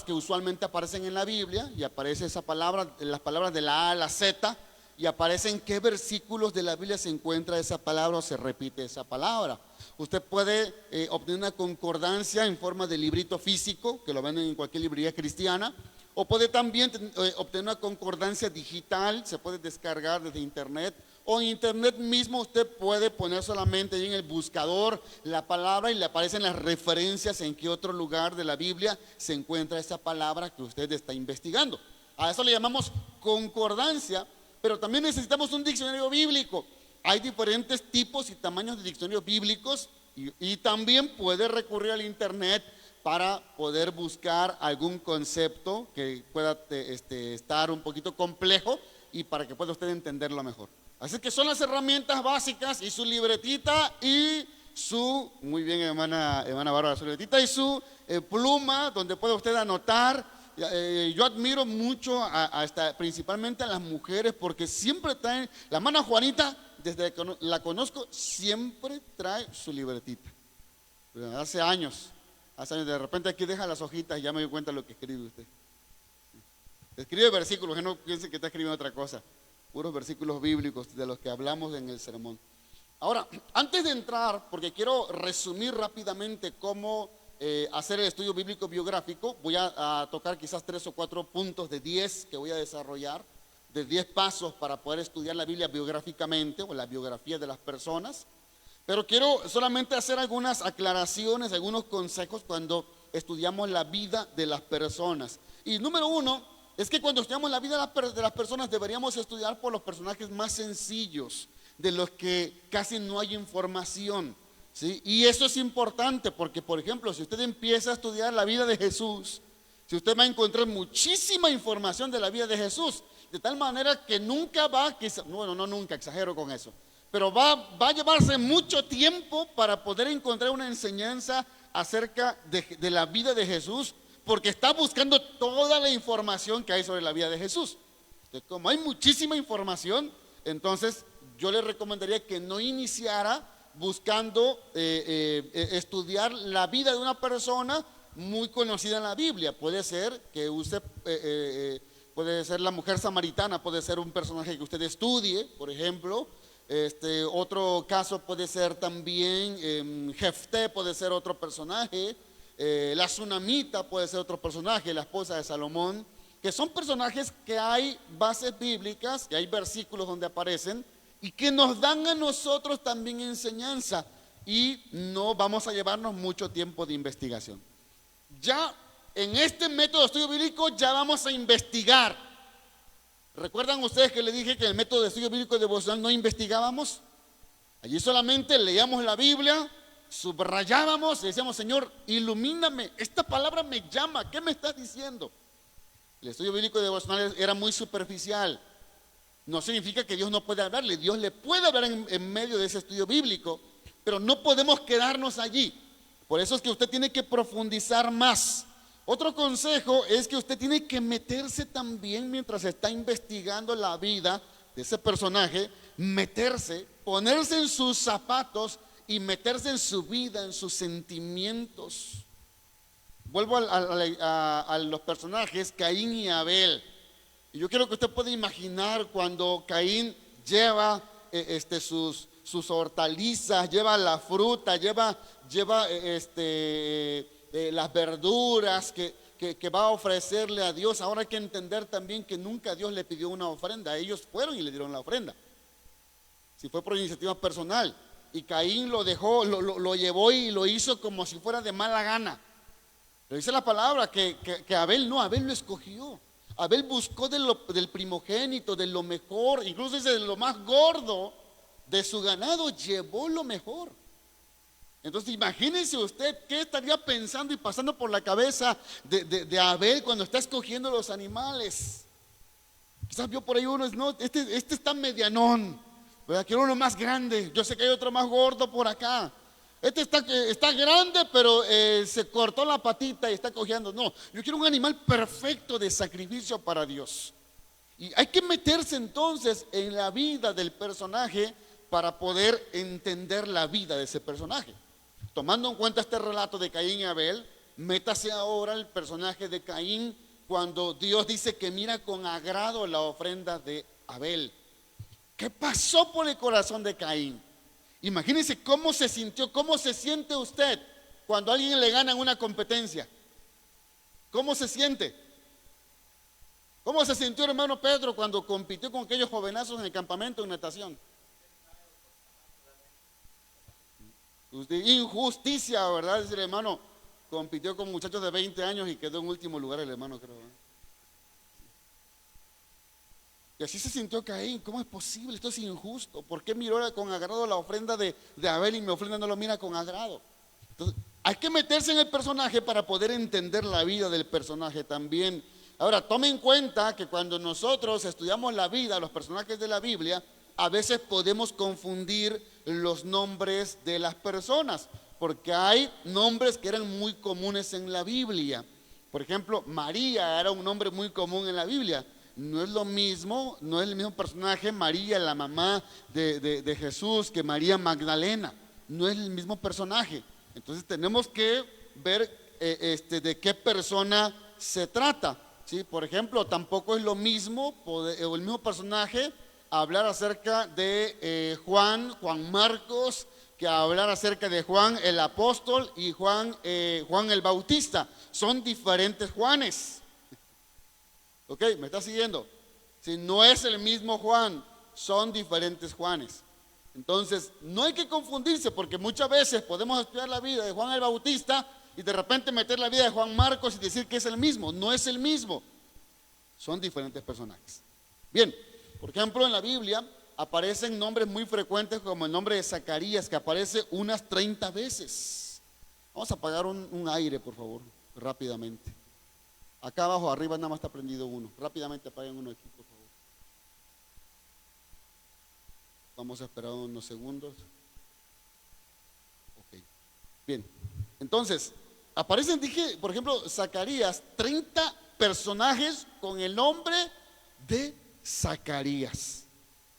que usualmente aparecen en la Biblia, y aparece esa palabra, las palabras de la A a la Z, y aparece en qué versículos de la Biblia se encuentra esa palabra o se repite esa palabra. Usted puede obtener una concordancia en forma de librito físico, que lo venden en cualquier librería cristiana, o puede también obtener una concordancia digital, se puede descargar desde internet, o en internet mismo usted puede poner solamente ahí en el buscador la palabra y le aparecen las referencias en qué otro lugar de la Biblia se encuentra esa palabra que usted está investigando. A eso le llamamos concordancia. Pero también necesitamos un diccionario bíblico. Hay diferentes tipos y tamaños de diccionarios bíblicos, y también puede recurrir al internet para poder buscar algún concepto que pueda estar un poquito complejo y para que pueda usted entenderlo mejor. Así que son las herramientas básicas, y su libretita y su, muy bien hermana Bárbara, su libretita y su pluma donde pueda usted anotar. Yo admiro mucho principalmente a las mujeres, porque siempre traen, la hermana Juanita, desde que la conozco, siempre trae su libretita. Hace años, de repente aquí deja las hojitas y ya me doy cuenta de lo que escribe usted. Escribe versículos, que no piense que está escribiendo otra cosa, puros versículos bíblicos de los que hablamos en el sermón. Ahora, antes de entrar, porque quiero resumir rápidamente cómo hacer el estudio bíblico biográfico, voy a tocar quizás 3 o 4 puntos de 10 que voy a desarrollar, de 10 pasos para poder estudiar la Biblia biográficamente, o la biografía de las personas. Pero quiero solamente hacer algunas aclaraciones, algunos consejos cuando estudiamos la vida de las personas. Y número 1 es que cuando estudiamos la vida de las personas deberíamos estudiar por los personajes más sencillos, de los que casi no hay información. ¿Sí? Y eso es importante porque, por ejemplo, si usted empieza a estudiar la vida de Jesús, si usted va a encontrar muchísima información de la vida de Jesús, de tal manera que nunca va, bueno, no nunca, exagero con eso, pero va a llevarse mucho tiempo para poder encontrar una enseñanza acerca de la vida de Jesús, porque está buscando toda la información que hay sobre la vida de Jesús. Entonces, como hay muchísima información, entonces yo le recomendaría que no iniciara buscando estudiar la vida de una persona muy conocida en la Biblia. Puede ser que usted, puede ser la mujer samaritana, puede ser un personaje que usted estudie, por ejemplo, Otro caso puede ser también Jefté, puede ser otro personaje. La Tsunamita puede ser otro personaje, la esposa de Salomón, que son personajes que hay bases bíblicas, que hay versículos donde aparecen y que nos dan a nosotros también enseñanza, y no vamos a llevarnos mucho tiempo de investigación. Ya en este método de estudio bíblico ya vamos a investigar. ¿Recuerdan ustedes que les dije que en el método de estudio bíblico devocional no investigábamos? Allí solamente leíamos la Biblia, subrayábamos y decíamos: Señor, ilumíname, esta palabra me llama, ¿qué me estás diciendo? El estudio bíblico devocional era muy superficial. No significa que Dios no puede hablarle, Dios le puede hablar en medio de ese estudio bíblico, pero no podemos quedarnos allí. Por eso es que usted tiene que profundizar más. Otro consejo es que usted tiene que meterse también mientras está investigando la vida de ese personaje, meterse, ponerse en sus zapatos y meterse en su vida, en sus sentimientos. Vuelvo a los personajes Caín y Abel. Y yo quiero que usted pueda imaginar cuando Caín lleva sus hortalizas, lleva la fruta, lleva las verduras que va a ofrecerle a Dios. Ahora hay que entender también que nunca Dios le pidió una ofrenda. Ellos fueron y le dieron la ofrenda. Si fue por iniciativa personal. Y Caín lo dejó, lo llevó y lo hizo como si fuera de mala gana. Pero dice la palabra que Abel no, Abel lo escogió. Abel buscó del primogénito, de lo mejor, incluso dice de lo más gordo de su ganado, llevó lo mejor. Entonces imagínense usted qué estaría pensando y pasando por la cabeza de Abel cuando está escogiendo los animales. Quizás vio por ahí uno, no, este está medianón, ¿verdad? Quiero uno más grande, yo sé que hay otro más gordo por acá. Este está grande, pero se cortó la patita y está cojeando. No, yo quiero un animal perfecto de sacrificio para Dios. Y hay que meterse entonces en la vida del personaje para poder entender la vida de ese personaje. Tomando en cuenta este relato de Caín y Abel, métase ahora el personaje de Caín cuando Dios dice que mira con agrado la ofrenda de Abel. ¿Qué pasó por el corazón de Caín? Imagínense cómo se sintió, cómo se siente usted cuando a alguien le gana en una competencia. ¿Cómo se siente? ¿Cómo se sintió hermano Pedro cuando compitió con aquellos jovenazos en el campamento en natación? Injusticia, ¿verdad? Dice el hermano, compitió con muchachos de 20 años y quedó en último lugar el hermano, creo. Y así se sintió Caín. ¿Cómo es posible? Esto es injusto. ¿Por qué miró con agrado la ofrenda de Abel y mi ofrenda no lo mira con agrado? Entonces, hay que meterse en el personaje para poder entender la vida del personaje también. Ahora, tome en cuenta que cuando nosotros estudiamos la vida, los personajes de la Biblia, a veces podemos confundir los nombres de las personas, porque hay nombres que eran muy comunes en la Biblia. Por ejemplo, María era un nombre muy común en la Biblia. No es lo mismo, no es el mismo personaje María, la mamá de Jesús, que María Magdalena. No es el mismo personaje. Entonces tenemos que ver de qué persona se trata, ¿sí? Por ejemplo, tampoco es lo mismo o el mismo personaje hablar acerca de Juan Marcos, que hablar acerca de Juan el apóstol y Juan el Bautista. Son diferentes Juanes. ¿Ok? ¿Me está siguiendo? Si no es el mismo Juan, son diferentes Juanes. Entonces, no hay que confundirse, porque muchas veces podemos estudiar la vida de Juan el Bautista y de repente meter la vida de Juan Marcos y decir que es el mismo. No es el mismo. Son diferentes personajes. Bien, por ejemplo, en la Biblia aparecen nombres muy frecuentes como el nombre de Zacarías, que aparece unas 30 veces. Vamos a apagar un aire, por favor, rápidamente. Acá abajo, arriba nada más está prendido uno. Rápidamente apaguen uno aquí, por favor. Vamos a esperar unos segundos. Ok. Bien. Entonces, aparecen, dije, por ejemplo, Zacarías, 30 personajes con el nombre de Zacarías.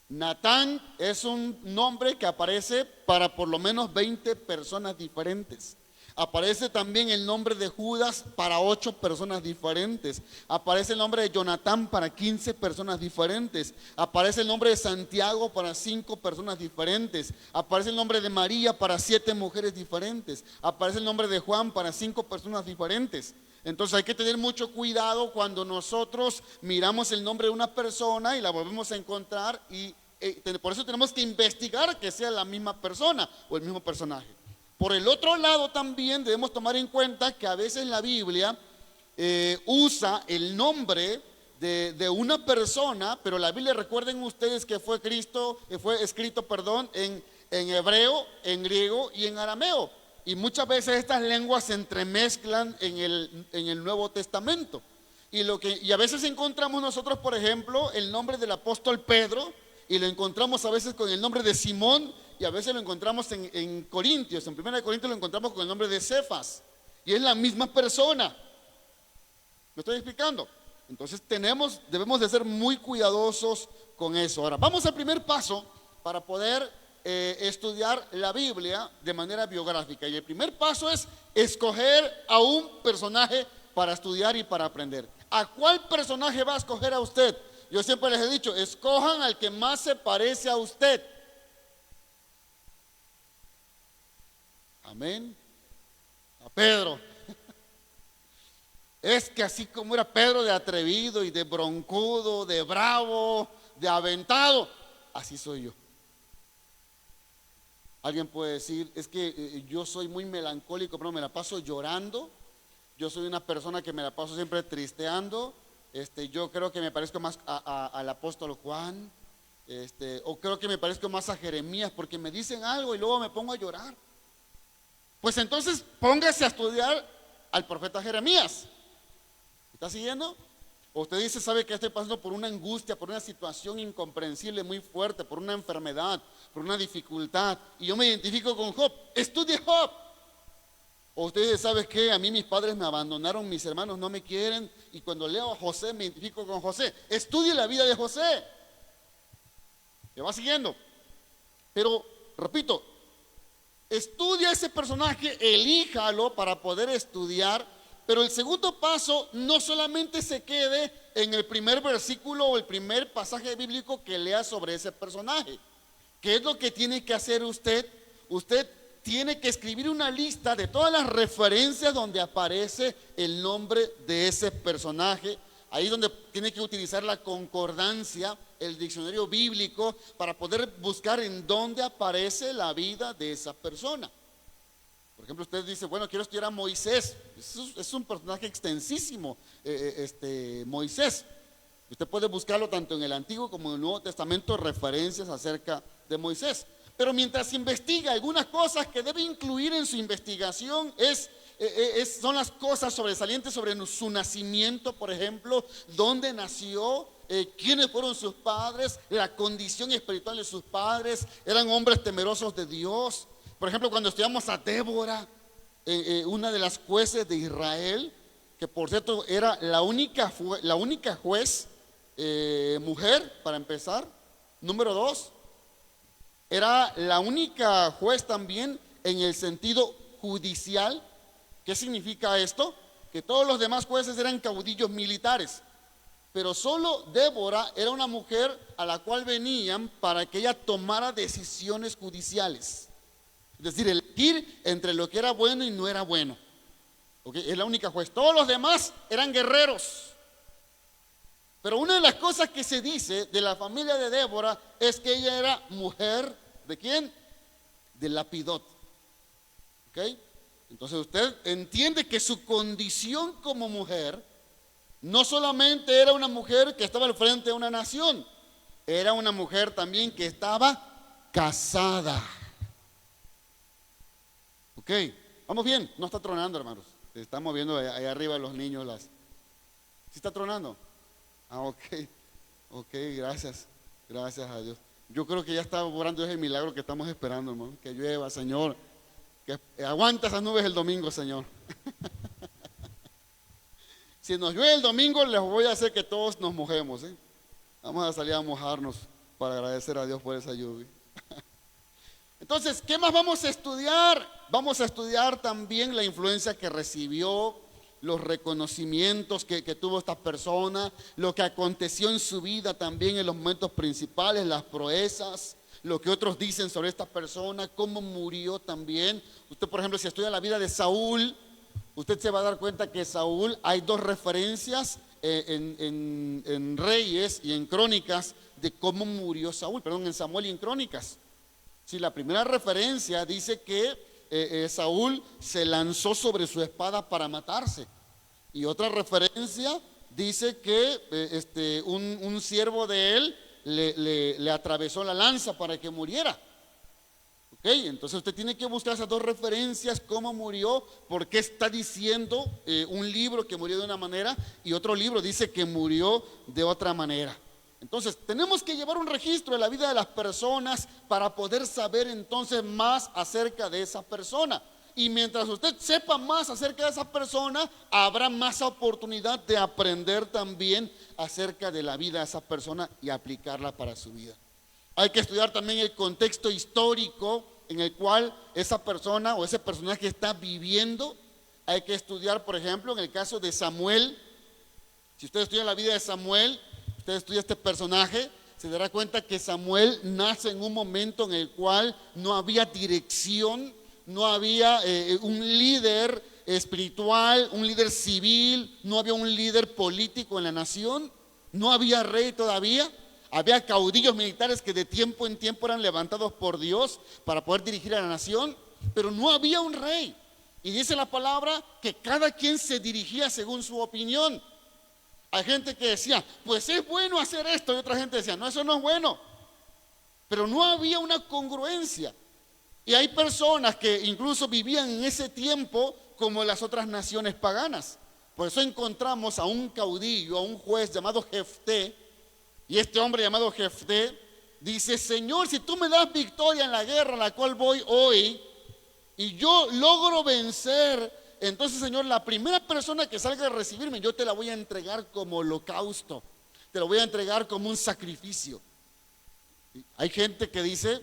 Natán es un nombre que aparece para por lo menos 20 personas diferentes. Aparece también el nombre de Judas para 8 personas diferentes. Aparece el nombre de Jonatán para 15 personas diferentes. Aparece el nombre de Santiago para 5 personas diferentes. Aparece el nombre de María para 7 mujeres diferentes. Aparece el nombre de Juan para 5 personas diferentes. Entonces hay que tener mucho cuidado cuando nosotros miramos el nombre de una persona y la volvemos a encontrar, y por eso tenemos que investigar que sea la misma persona o el mismo personaje. Por el otro lado también debemos tomar en cuenta que a veces la Biblia usa el nombre de una persona, pero la Biblia, recuerden ustedes que fue escrito en hebreo, en griego y en arameo. Y muchas veces estas lenguas se entremezclan en el Nuevo Testamento. Y a veces encontramos nosotros, por ejemplo, el nombre del apóstol Pedro, y lo encontramos a veces con el nombre de Simón, y a veces lo encontramos en Corintios. En 1 Corintios lo encontramos con el nombre de Cefas, y es la misma persona. ¿Me estoy explicando? Entonces debemos de ser muy cuidadosos con eso. Ahora, vamos al primer paso para poder estudiar la Biblia de manera biográfica. Y el primer paso es escoger a un personaje para estudiar y para aprender. ¿A cuál personaje va a escoger a usted? Yo siempre les he dicho, escojan al que más se parece a usted. Amén. A Pedro. Es que así como era Pedro de atrevido y de broncudo, de bravo, de aventado, así soy yo. Alguien puede decir, es que yo soy muy melancólico, pero me la paso llorando. Yo soy una persona que me la paso siempre tristeando. Yo creo que me parezco más al apóstol Juan, o creo que me parezco más a Jeremías, porque me dicen algo y luego me pongo a llorar. Pues entonces póngase a estudiar al profeta Jeremías. ¿Está siguiendo? O usted dice, sabe que estoy pasando por una angustia, por una situación incomprensible muy fuerte, por una enfermedad, por una dificultad, y yo me identifico con Job. Estudie Job. O usted dice, ¿sabe qué? A mí mis padres me abandonaron, mis hermanos no me quieren, y cuando leo a José me identifico con José. Estudie la vida de José. ¿Me va siguiendo? Pero, repito, estudia ese personaje, elíjalo para poder estudiar. Pero el segundo paso no solamente se quede en el primer versículo o el primer pasaje bíblico que lea sobre ese personaje. ¿Qué es lo que tiene que hacer usted? Usted tiene que escribir una lista de todas las referencias donde aparece el nombre de ese personaje. Ahí es donde tiene que utilizar la concordancia, el diccionario bíblico, para poder buscar en dónde aparece la vida de esa persona. Por ejemplo, usted dice, bueno, quiero estudiar a Moisés. Es un personaje extensísimo, Moisés. Usted puede buscarlo tanto en el Antiguo como en el Nuevo Testamento, referencias acerca de Moisés. Pero mientras investiga, algunas cosas que debe incluir en su investigación son las cosas sobresalientes sobre su nacimiento, por ejemplo, dónde nació, quiénes fueron sus padres, la condición espiritual de sus padres, eran hombres temerosos de Dios. Por ejemplo, cuando estudiamos a Débora, una de las jueces de Israel, que por cierto era la única juez mujer, para empezar. Número 2, era la única juez también en el sentido judicial. ¿Qué significa esto? Que todos los demás jueces eran caudillos militares, pero solo Débora era una mujer a la cual venían para que ella tomara decisiones judiciales. Es decir, elegir entre lo que era bueno y no era bueno. ¿Okay? Es la única juez. Todos los demás eran guerreros. Pero una de las cosas que se dice de la familia de Débora es que ella era mujer ¿de quién? De Lapidot. ¿Ok? Entonces usted entiende que su condición como mujer no solamente era una mujer que estaba al frente de una nación, era una mujer también que estaba casada. Ok, vamos bien, no está tronando, hermanos. Se están moviendo ahí arriba los niños. ¿Sí está tronando? Ah, ok, gracias a Dios. Yo creo que ya está obrando el milagro que estamos esperando, hermano. Que llueva, Señor. Que aguanta esas nubes el domingo, Señor. Si nos llueve el domingo, les voy a hacer que todos nos mojemos, ¿eh? Vamos a salir a mojarnos para agradecer a Dios por esa lluvia. Entonces, ¿qué más vamos a estudiar vamos a estudiar también la influencia que recibió, los reconocimientos que tuvo esta persona, lo que aconteció en su vida también en los momentos principales, las proezas, lo que otros dicen sobre esta persona, cómo murió también. Usted, por ejemplo, si estudia la vida de Saúl, usted se va a dar cuenta que Saúl, hay dos referencias en Reyes y en Crónicas de cómo murió Saúl, perdón, en Samuel y en Crónicas. Si la primera referencia dice que Saúl se lanzó sobre su espada para matarse, y otra referencia dice que un siervo de él le atravesó la lanza para que muriera. Ok, entonces usted tiene que buscar esas dos referencias, cómo murió, porque está diciendo un libro que murió de una manera y otro libro dice que murió de otra manera. Entonces tenemos que llevar un registro de la vida de las personas para poder saber entonces más acerca de esa persona. Y mientras usted sepa más acerca de esa persona, habrá más oportunidad de aprender también acerca de la vida de esa persona y aplicarla para su vida. Hay que estudiar también el contexto histórico en el cual esa persona o ese personaje está viviendo. Hay que estudiar, por ejemplo, en el caso de Samuel. Si usted estudia la vida de Samuel, usted estudia este personaje, se dará cuenta que Samuel nace en un momento en el cual no había dirección, no había un líder espiritual, un líder civil, no había un líder político en la nación, no había rey todavía. Había caudillos militares que de tiempo en tiempo eran levantados por Dios para poder dirigir a la nación, pero no había un rey. Y dice la palabra que cada quien se dirigía según su opinión. Hay gente que decía, pues es bueno hacer esto, y otra gente decía, no, eso no es bueno. Pero no había una congruencia. Y hay personas que incluso vivían en ese tiempo como las otras naciones paganas. Por eso encontramos a un caudillo, a un juez llamado Jefté. Y este hombre llamado Jefté dice, Señor, si tú me das victoria en la guerra a la cual voy hoy y yo logro vencer, entonces, Señor, la primera persona que salga a recibirme, yo te la voy a entregar como holocausto, te la voy a entregar como un sacrificio. Hay gente que dice,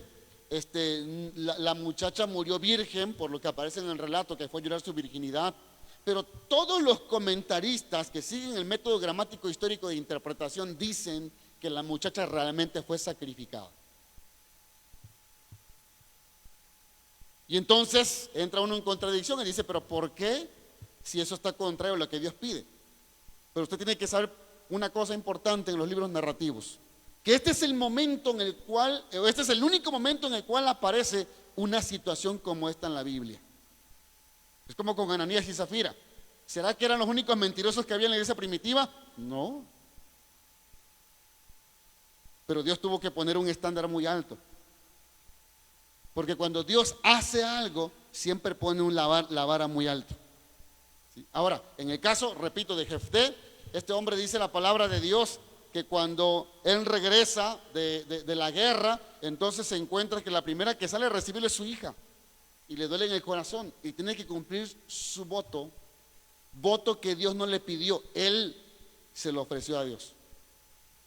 la muchacha murió virgen, por lo que aparece en el relato, que fue a llorar su virginidad. Pero todos los comentaristas que siguen el método gramático histórico de interpretación dicen que la muchacha realmente fue sacrificada. Y entonces entra uno en contradicción y dice, pero ¿por qué? Si eso está contrario a lo que Dios pide. Pero usted tiene que saber una cosa importante en los libros narrativos, que este es el momento en el cual, este es el único momento en el cual aparece una situación como esta en la Biblia. Es como con Ananías y Zafira. ¿Será que eran los únicos mentirosos que había en la iglesia primitiva? No. Pero Dios tuvo que poner un estándar muy alto. Porque cuando Dios hace algo, siempre pone la vara muy alto. ¿Sí? Ahora, en el caso, repito, de Jefté, este hombre dice la palabra de Dios que cuando él regresa de la guerra, entonces se encuentra que la primera que sale a recibirle es su hija. Y le duele en el corazón y tiene que cumplir su voto que Dios no le pidió, él se lo ofreció a Dios.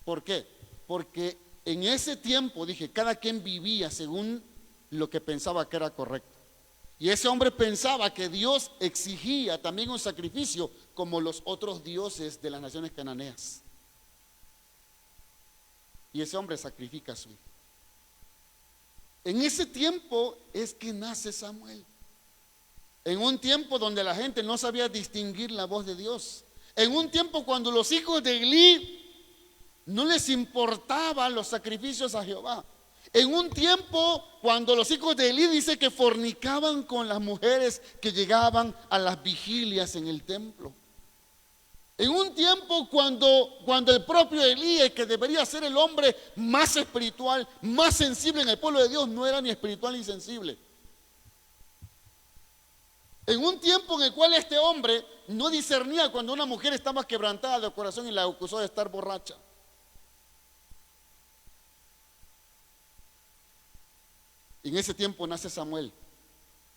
¿Por qué? Porque en ese tiempo, dije, cada quien vivía según lo que pensaba que era correcto. Y ese hombre pensaba que Dios exigía también un sacrificio como los otros dioses de las naciones cananeas. Y ese hombre sacrifica a su hijo. En ese tiempo es que nace Samuel. En un tiempo donde la gente no sabía distinguir la voz de Dios. En un tiempo cuando los hijos de Elí no les importaban los sacrificios a Jehová. En un tiempo cuando los hijos de Elí dice que fornicaban con las mujeres que llegaban a las vigilias en el templo. En un tiempo cuando el propio Elí, que debería ser el hombre más espiritual, más sensible en el pueblo de Dios, no era ni espiritual ni sensible. En un tiempo en el cual este hombre no discernía cuando una mujer estaba quebrantada de corazón y la acusó de estar borracha. En ese tiempo nace Samuel.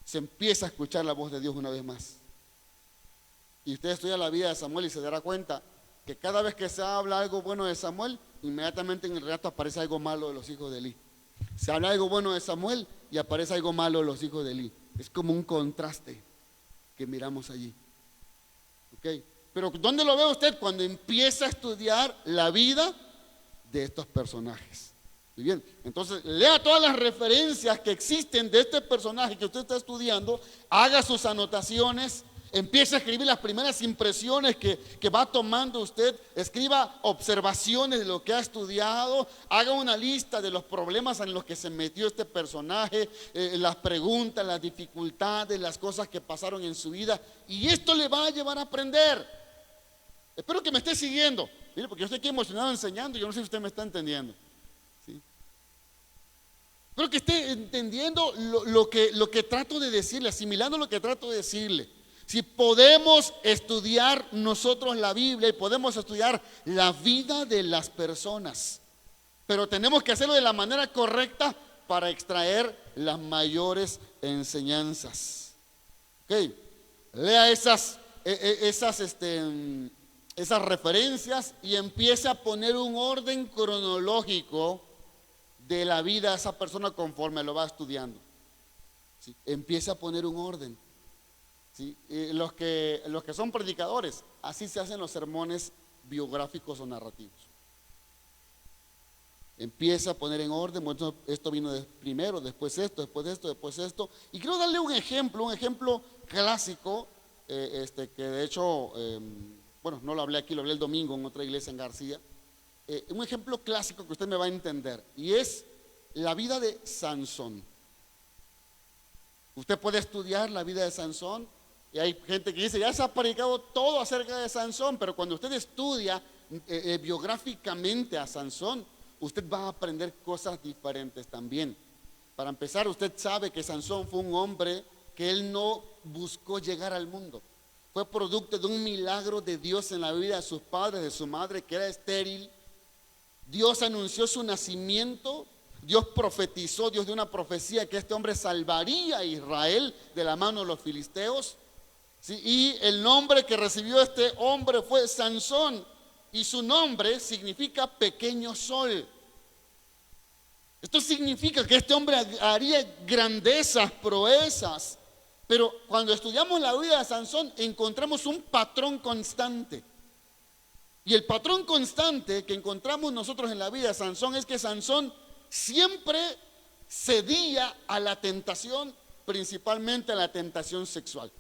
Se empieza a escuchar la voz de Dios una vez más. Y usted estudia la vida de Samuel y se dará cuenta que cada vez que se habla algo bueno de Samuel, inmediatamente en el relato aparece algo malo de los hijos de Elí. Se habla algo bueno de Samuel y aparece algo malo de los hijos de Elí. Es como un contraste que miramos allí. ¿Ok? Pero ¿dónde lo ve usted? Cuando empieza a estudiar la vida de estos personajes. Muy bien, entonces lea todas las referencias que existen de este personaje que usted está estudiando, haga sus anotaciones, empiece a escribir las primeras impresiones que va tomando usted, escriba observaciones de lo que ha estudiado, haga una lista de los problemas en los que se metió este personaje, las preguntas, las dificultades, las cosas que pasaron en su vida, y esto le va a llevar a aprender. Espero que me esté siguiendo, mire, porque yo estoy aquí emocionado enseñando y yo no sé si usted me está entendiendo. ¿Sí? Espero que esté entendiendo lo que trato de decirle, asimilando lo que trato de decirle. Si podemos estudiar nosotros la Biblia y podemos estudiar la vida de las personas, pero tenemos que hacerlo de la manera correcta para extraer las mayores enseñanzas. Ok, lea esas referencias y empiece a poner un orden cronológico de la vida de esa persona conforme lo va estudiando. ¿Sí? Empiece a poner un orden. ¿Sí? Los que son predicadores, así se hacen los sermones biográficos o narrativos. Empieza a poner en orden, bueno, esto vino primero, después esto, después esto, después esto. Y quiero darle un ejemplo clásico, que de hecho, bueno, no lo hablé aquí, lo hablé el domingo en otra iglesia en García. Un ejemplo clásico que usted me va a entender, y es la vida de Sansón. Usted puede estudiar la vida de Sansón, y hay gente que dice, ya se ha predicado todo acerca de Sansón, pero cuando usted estudia biográficamente a Sansón, usted va a aprender cosas diferentes también. Para empezar, usted sabe que Sansón fue un hombre que él no buscó llegar al mundo. Fue producto de un milagro de Dios en la vida de sus padres, de su madre, que era estéril. Dios anunció su nacimiento, Dios profetizó, Dios dio una profecía que este hombre salvaría a Israel de la mano de los filisteos. ¿Sí? Y el nombre que recibió este hombre fue Sansón, y su nombre significa pequeño sol. Esto significa que este hombre haría grandezas, proezas. Pero cuando estudiamos la vida de Sansón encontramos un patrón constante. Y el patrón constante que encontramos nosotros en la vida de Sansón es que Sansón siempre cedía a la tentación, principalmente a la tentación sexual.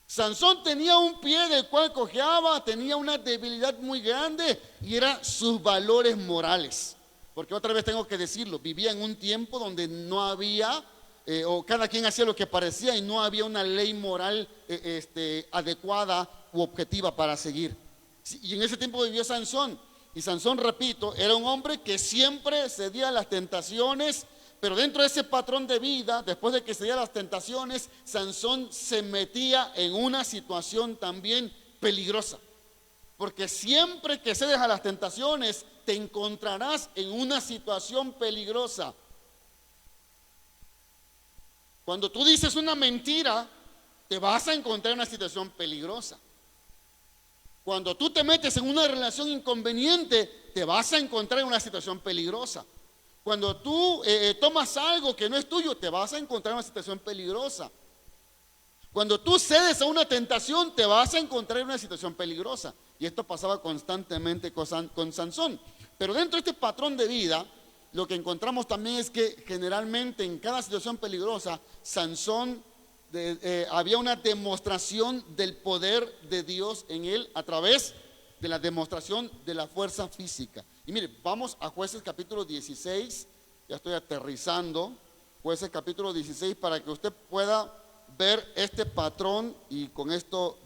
Sansón tenía un pie del cual cojeaba, tenía una debilidad muy grande y eran sus valores morales. Porque otra vez tengo que decirlo, vivía en un tiempo donde no había, o cada quien hacía lo que parecía y no había una ley moral adecuada u objetiva para seguir. Y en ese tiempo vivió Sansón. Y Sansón, repito, era un hombre que siempre cedía a las tentaciones. Pero dentro de ese patrón de vida, después de que cedía a las tentaciones, Sansón se metía en una situación también peligrosa. Porque siempre que cedes a las tentaciones, te encontrarás en una situación peligrosa. Cuando tú dices una mentira, te vas a encontrar en una situación peligrosa. Cuando tú te metes en una relación inconveniente, te vas a encontrar en una situación peligrosa. Cuando tú tomas algo que no es tuyo, te vas a encontrar en una situación peligrosa. Cuando tú cedes a una tentación, te vas a encontrar en una situación peligrosa. Y esto pasaba constantemente con Sansón. Pero dentro de este patrón de vida, lo que encontramos también es que generalmente en cada situación peligrosa, Sansón había una demostración del poder de Dios en él a través de la demostración de la fuerza física. Y mire, vamos a Jueces capítulo 16, ya estoy aterrizando, Jueces capítulo 16 para que usted pueda ver este patrón y con esto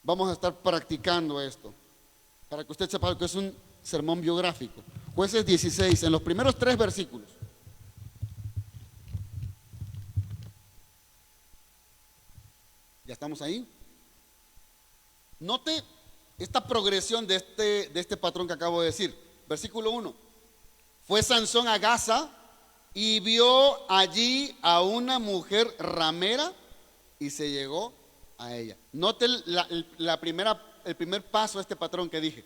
vamos a estar practicando esto, para que usted sepa que es un sermón biográfico. Jueces 16, en los primeros 3 versículos. ¿Ya estamos ahí? Note esta progresión de este patrón que acabo de decir. Versículo 1. Fue Sansón a Gaza y vio allí a una mujer ramera y se llegó a ella. Note el primer paso de este patrón que dije.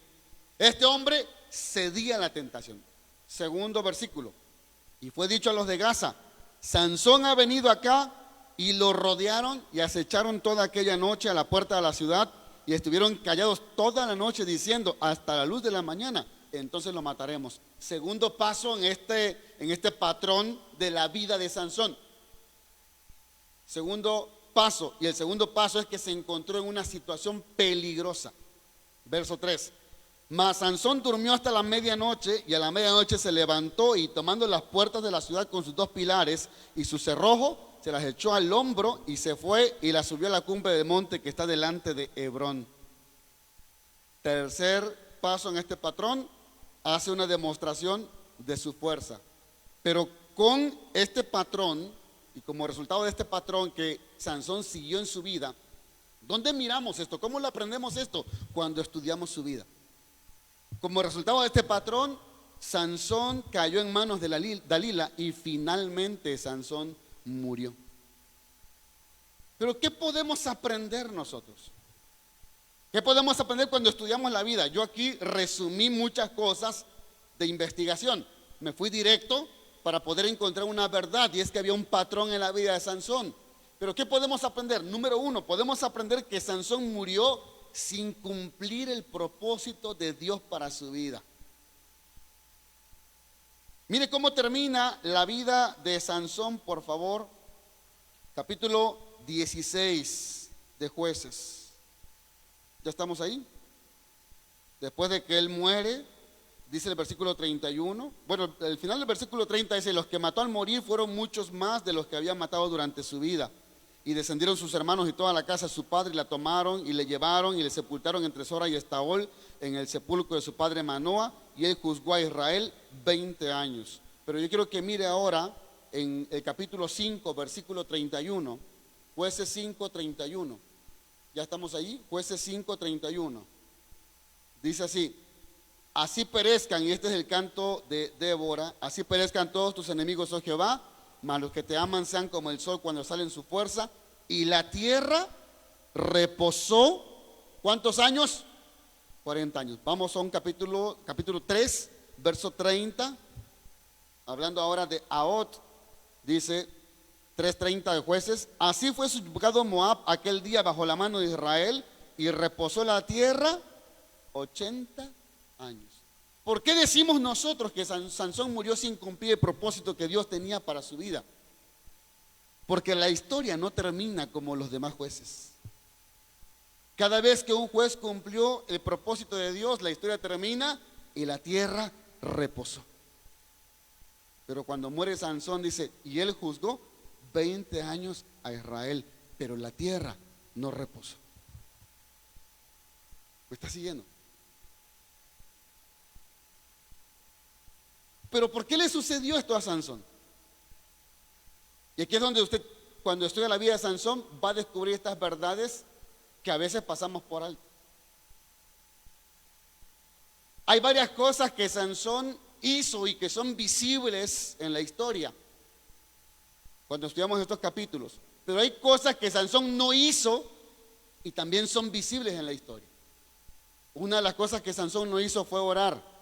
Este hombre cedía a la tentación. segundo versículo. Y fue dicho a los de Gaza: Sansón ha venido acá. Y lo rodearon y acecharon toda aquella noche a la puerta de la ciudad, y estuvieron callados toda la noche diciendo: hasta la luz de la mañana, entonces lo mataremos. Segundo paso en este patrón de la vida de Sansón. Segundo paso, y el segundo paso es que se encontró en una situación peligrosa. Verso 3. Mas Sansón durmió hasta la medianoche, y a la medianoche se levantó, y tomando las puertas de la ciudad con sus dos pilares y su cerrojo, se las echó al hombro y se fue y las subió a la cumbre del monte que está delante de Hebrón. Tercer paso en este patrón, hace una demostración de su fuerza. Pero con este patrón, y como resultado de este patrón que Sansón siguió en su vida, ¿dónde miramos esto? ¿Cómo lo aprendemos esto? Cuando estudiamos su vida. Como resultado de este patrón, Sansón cayó en manos de Dalila y finalmente Sansón murió. Pero ¿qué podemos aprender nosotros? ¿Qué podemos aprender cuando estudiamos la vida? Yo aquí resumí muchas cosas de investigación. Me fui directo para poder encontrar una verdad, y es que había un patrón en la vida de Sansón. Pero ¿qué podemos aprender? Número uno, podemos aprender que Sansón murió sin cumplir el propósito de Dios para su vida. Mire cómo termina la vida de Sansón, por favor. Capítulo 16 de Jueces. ¿Ya estamos ahí? Después de que él muere, dice el versículo 31. Bueno, el final del versículo 30 dice: los que mató al morir fueron muchos más de los que había matado durante su vida. Y descendieron sus hermanos y toda la casa de su padre, y la tomaron y le llevaron y le sepultaron entre Sora y Estaol, en el sepulcro de su padre Manoa, y él juzgó a Israel 20 años. Pero yo quiero que mire ahora en el capítulo 5, versículo 31, Jueces 5, 31. ¿Ya estamos ahí? Jueces 5, 31. Dice así: así perezcan, y este es el canto de Débora, así perezcan todos tus enemigos, oh Jehová, mas los que te aman sean como el sol cuando sale en su fuerza. Y la tierra reposó, ¿cuántos años? 40 años. Vamos a un capítulo 3, verso 30. Hablando ahora de Ahot, dice 3:30 de Jueces: así fue subjugado Moab aquel día bajo la mano de Israel, y reposó la tierra 80 años. ¿Por qué decimos nosotros que Sansón murió sin cumplir el propósito que Dios tenía para su vida? Porque la historia no termina como los demás jueces. Cada vez que un juez cumplió el propósito de Dios, la historia termina y la tierra reposó. Pero cuando muere Sansón, dice: y él juzgó 20 años a Israel, pero la tierra no reposó. ¿Me está siguiendo? Pero ¿por qué le sucedió esto a Sansón? Y aquí es donde usted, cuando estudia la vida de Sansón, va a descubrir estas verdades que a veces pasamos por alto. Hay varias cosas que Sansón hizo y que son visibles en la historia cuando estudiamos estos capítulos. Pero hay cosas que Sansón no hizo y también son visibles en la historia. Una de las cosas que Sansón no hizo fue orar.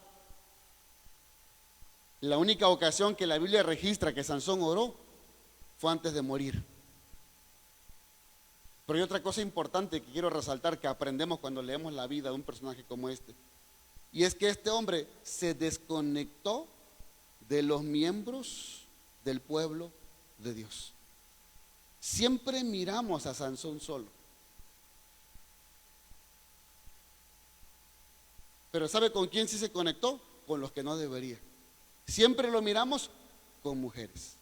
La única ocasión que la Biblia registra que Sansón oró fue antes de morir. Pero hay otra cosa importante que quiero resaltar, que aprendemos cuando leemos la vida de un personaje como este. Y es que este hombre se desconectó de los miembros del pueblo de Dios. Siempre miramos a Sansón solo. Pero ¿sabe con quién sí se conectó? Con los que no debería. Siempre lo miramos con mujeres.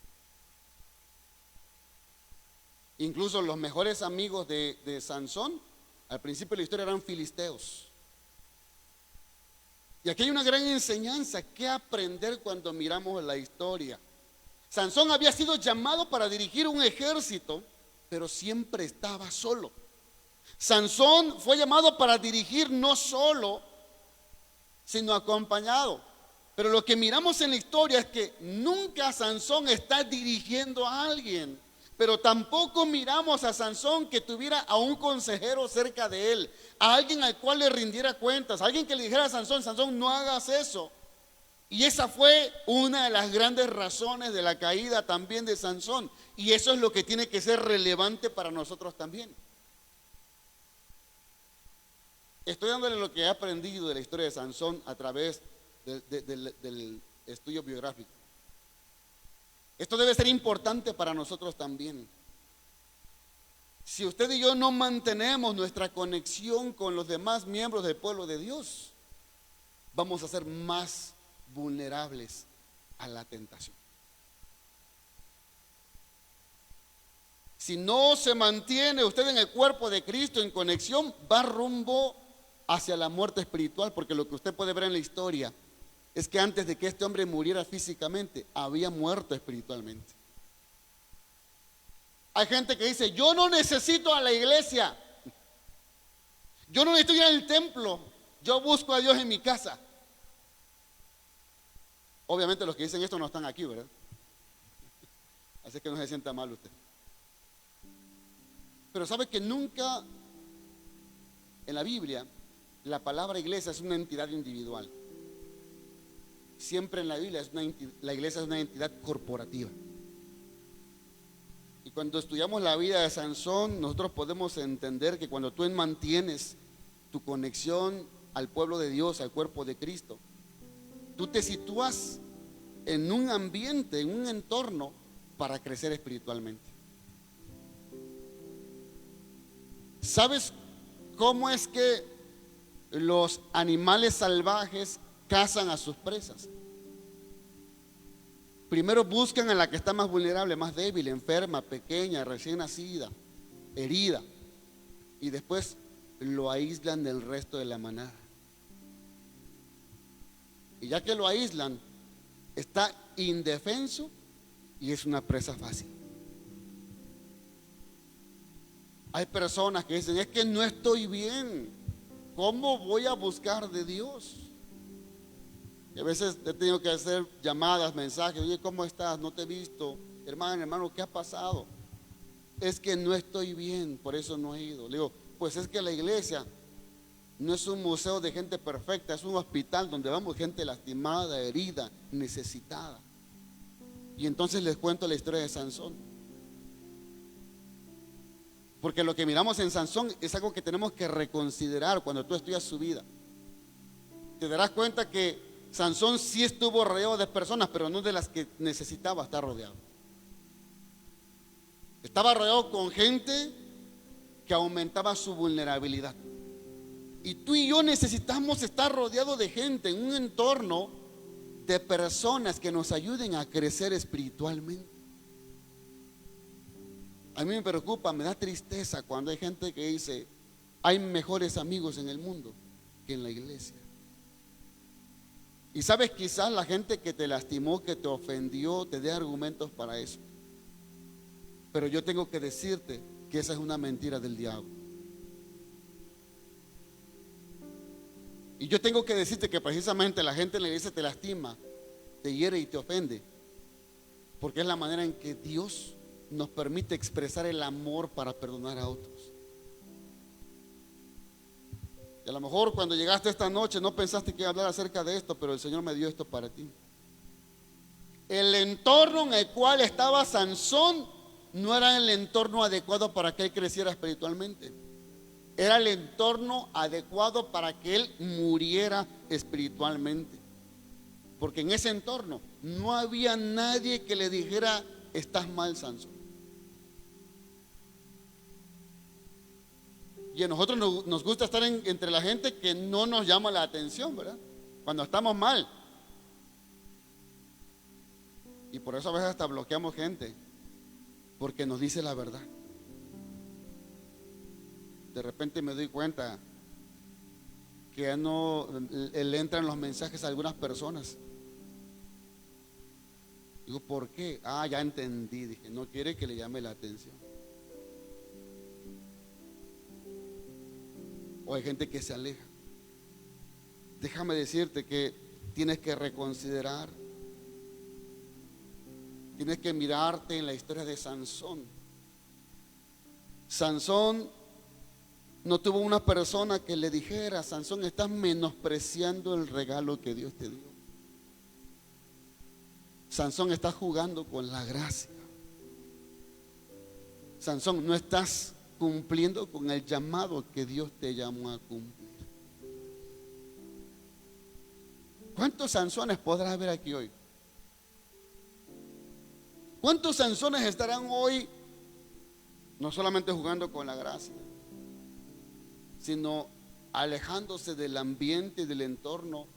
Incluso los mejores amigos de Sansón, al principio de la historia, eran filisteos. Y aquí hay una gran enseñanza que aprender cuando miramos la historia. Sansón había sido llamado para dirigir un ejército, pero siempre estaba solo. Sansón fue llamado para dirigir no solo, sino acompañado. Pero lo que miramos en la historia es que nunca Sansón está dirigiendo a alguien. Pero tampoco miramos a Sansón que tuviera a un consejero cerca de él, a alguien al cual le rindiera cuentas, a alguien que le dijera a Sansón: Sansón, no hagas eso. Y esa fue una de las grandes razones de la caída también de Sansón. Y eso es lo que tiene que ser relevante para nosotros también. Estoy dándole lo que he aprendido de la historia de Sansón a través del estudio biográfico. Esto debe ser importante para nosotros también. Si usted y yo no mantenemos nuestra conexión con los demás miembros del pueblo de Dios, vamos a ser más vulnerables a la tentación. Si no se mantiene usted en el cuerpo de Cristo en conexión, va rumbo hacia la muerte espiritual, porque lo que usted puede ver en la historia es que antes de que este hombre muriera físicamente, había muerto espiritualmente. Hay gente que dice, yo no necesito a la iglesia, yo no necesito ir al templo, yo busco a Dios en mi casa. Obviamente los que dicen esto no están aquí, ¿verdad? Así que no se sienta mal usted. Pero sabe que nunca en la Biblia la palabra iglesia es una entidad individual. Siempre en la Biblia la iglesia es una entidad corporativa. Y cuando estudiamos la vida de Sansón, nosotros podemos entender que cuando tú mantienes tu conexión al pueblo de Dios, al cuerpo de Cristo, tú te sitúas en un ambiente, en un entorno para crecer espiritualmente. ¿Sabes cómo es que los animales salvajes cazan a sus presas? Primero buscan a la que está más vulnerable, más débil, enferma, pequeña, recién nacida, herida, y después lo aíslan del resto de la manada. Y ya que lo aíslan, está indefenso y es una presa fácil. Hay personas que dicen, es que no estoy bien, ¿cómo voy a buscar de Dios? Y a veces he tenido que hacer llamadas, mensajes, oye, ¿cómo estás? No te he visto, hermano, ¿qué ha pasado? Es que no estoy bien, por eso no he ido. Le digo, pues es que la iglesia no es un museo de gente perfecta, es un hospital donde vamos gente lastimada, herida, necesitada. Y entonces les cuento la historia de Sansón. Porque lo que miramos en Sansón es algo que tenemos que reconsiderar cuando tú estudias su vida. Te darás cuenta que Sansón sí estuvo rodeado de personas, pero no de las que necesitaba estar rodeado. Estaba rodeado con gente que aumentaba su vulnerabilidad. Y tú y yo necesitamos estar rodeados de gente en un entorno de personas que nos ayuden a crecer espiritualmente. A mí me preocupa, me da tristeza cuando hay gente que dice, hay mejores amigos en el mundo que en la iglesia. Y sabes, quizás la gente que te lastimó, que te ofendió, te dé argumentos para eso. Pero yo tengo que decirte que esa es una mentira del diablo. Y yo tengo que decirte que precisamente la gente en la iglesia te lastima, te hiere y te ofende, porque es la manera en que Dios nos permite expresar el amor para perdonar a otros. Y a lo mejor cuando llegaste esta noche no pensaste que iba a hablar acerca de esto, pero el Señor me dio esto para ti. El entorno en el cual estaba Sansón no era el entorno adecuado para que él creciera espiritualmente. Era el entorno adecuado para que él muriera espiritualmente. Porque en ese entorno no había nadie que le dijera, estás mal, Sansón. Y a nosotros nos gusta estar entre la gente que no nos llama la atención, ¿verdad? Cuando estamos mal. Y por eso a veces hasta bloqueamos gente, porque nos dice la verdad. De repente me doy cuenta que ya no le entran los mensajes a algunas personas. Digo, ¿por qué? Ah, ya entendí. Dije, no quiere que le llame la atención. O hay gente que se aleja. Déjame decirte que tienes que reconsiderar. Tienes que mirarte en la historia de Sansón. Sansón no tuvo una persona que le dijera, Sansón, estás menospreciando el regalo que Dios te dio. Sansón está jugando con la gracia. Sansón, no estás cumpliendo con el llamado que Dios te llamó a cumplir. ¿Cuántos Sansones podrás haber aquí hoy? ¿Cuántos Sansones estarán hoy no solamente jugando con la gracia, sino alejándose del ambiente y del entorno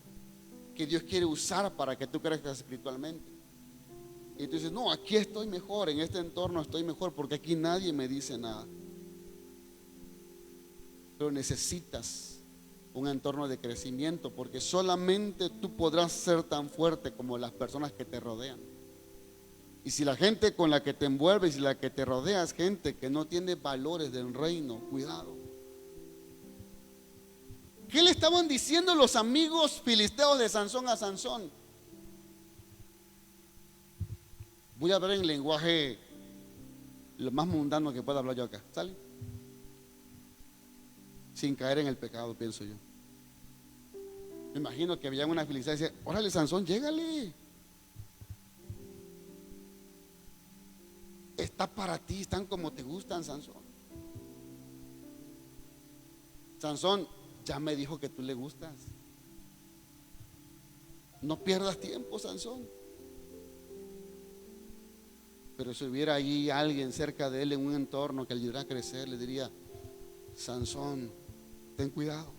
que Dios quiere usar para que tú crezcas espiritualmente? Y tú dices, no, aquí estoy mejor, en este entorno estoy mejor, porque aquí nadie me dice nada. Pero necesitas un entorno de crecimiento, porque solamente tú podrás ser tan fuerte como las personas que te rodean. Y si la gente con la que te envuelves y la que te rodea es gente que no tiene valores del reino, cuidado. ¿Qué le estaban diciendo los amigos filisteos de Sansón a Sansón? Voy a hablar en lenguaje lo más mundano que pueda hablar yo acá, ¿sale? Sin caer en el pecado, pienso yo. Me imagino que había una filistea y decía, órale Sansón, llégale. Está para ti, están como te gustan, Sansón. Sansón ya me dijo que tú le gustas. No pierdas tiempo, Sansón. Pero si hubiera allí alguien cerca de él en un entorno que le ayudara a crecer, le diría, Sansón, ten cuidado.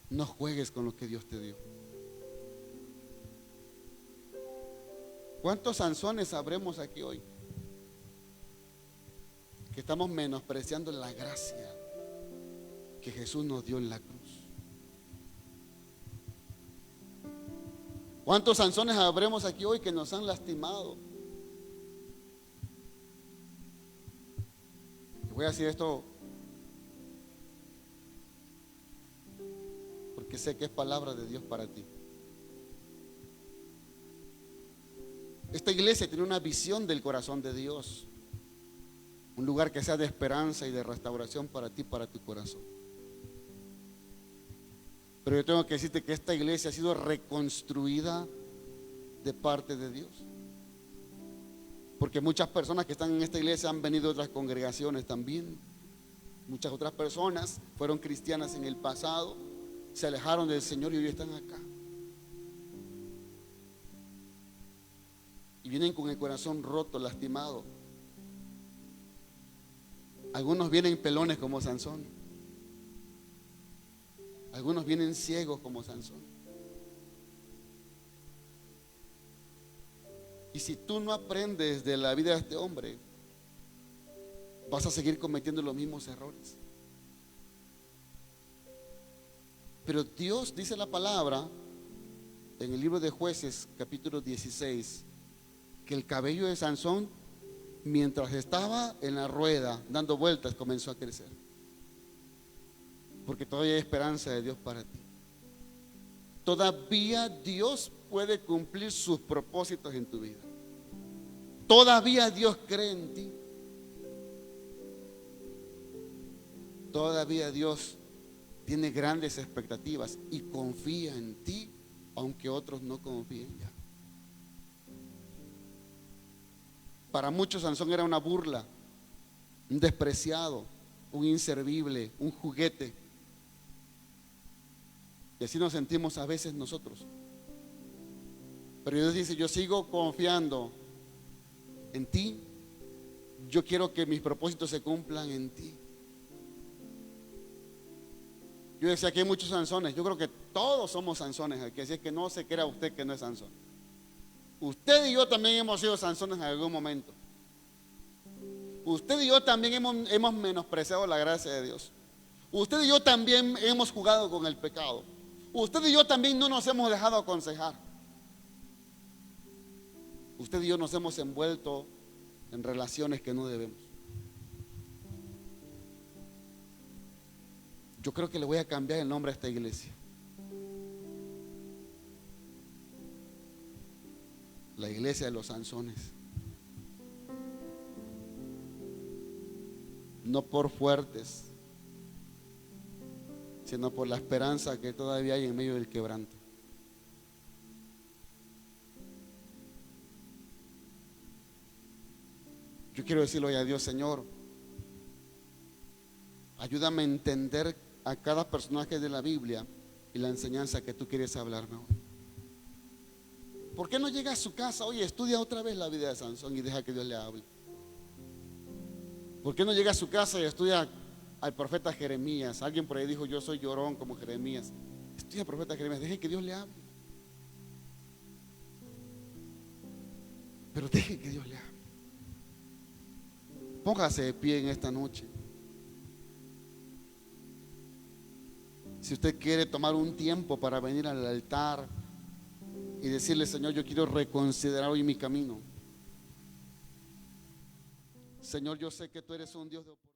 No juegues con lo que Dios te dio. ¿Cuántos Sansones habremos aquí hoy que estamos menospreciando la gracia que Jesús nos dio en la cruz? ¿Cuántos Sansones habremos aquí hoy que nos han lastimado? Voy a decir esto porque sé que es palabra de Dios para ti. Esta iglesia tiene una visión del corazón de Dios, un lugar que sea de esperanza y de restauración para ti, para tu corazón. Pero yo tengo que decirte que esta iglesia ha sido reconstruida de parte de Dios, porque muchas personas que están en esta iglesia han venido de otras congregaciones también. Muchas otras personas fueron cristianas en el pasado, se alejaron del Señor y hoy están acá. Y vienen con el corazón roto, lastimado. Algunos vienen pelones como Sansón. Algunos vienen ciegos como Sansón. Y si tú no aprendes de la vida de este hombre, vas a seguir cometiendo los mismos errores. Pero Dios dice la palabra en el libro de Jueces, capítulo 16, que el cabello de Sansón, mientras estaba en la rueda dando vueltas, comenzó a crecer. Porque todavía hay esperanza de Dios para ti. Todavía Dios puede cumplir sus propósitos en tu vida. Todavía Dios cree en ti. Todavía Dios tiene grandes expectativas y confía en ti, aunque otros no confíen ya. Para muchos Sansón era una burla, un despreciado, un inservible, un juguete. Y así nos sentimos a veces nosotros. Pero Dios dice, yo sigo confiando en ti. Yo quiero que mis propósitos se cumplan en ti. Yo decía que hay muchos Sansones. Yo creo que todos somos Sansones aquí. Así es que no se crea usted que no es Sansón. Usted y yo también hemos sido Sansones en algún momento. Usted y yo también hemos menospreciado la gracia de Dios. Usted y yo también hemos jugado con el pecado. Usted y yo también no nos hemos dejado aconsejar. Usted y yo nos hemos envuelto en relaciones que no debemos. Yo creo que le voy a cambiar el nombre a esta iglesia. La iglesia de los Sansones. No por fuertes, sino por la esperanza que todavía hay en medio del quebranto. Yo quiero decirle hoy a Dios: Señor, ayúdame a entender a cada personaje de la Biblia y la enseñanza que tú quieres hablarme hoy. ¿Por qué no llega a su casa? Oye, estudia otra vez la vida de Sansón y deja que Dios le hable. ¿Por qué no llega a su casa y estudia al profeta Jeremías? Alguien por ahí dijo: yo soy llorón como Jeremías. Estudia al profeta Jeremías, deje que Dios le hable. Pero deje que Dios le hable. Póngase de pie en esta noche. Si usted quiere tomar un tiempo para venir al altar y decirle: Señor, yo quiero reconsiderar hoy mi camino. Señor, yo sé que tú eres un Dios de oportunidad.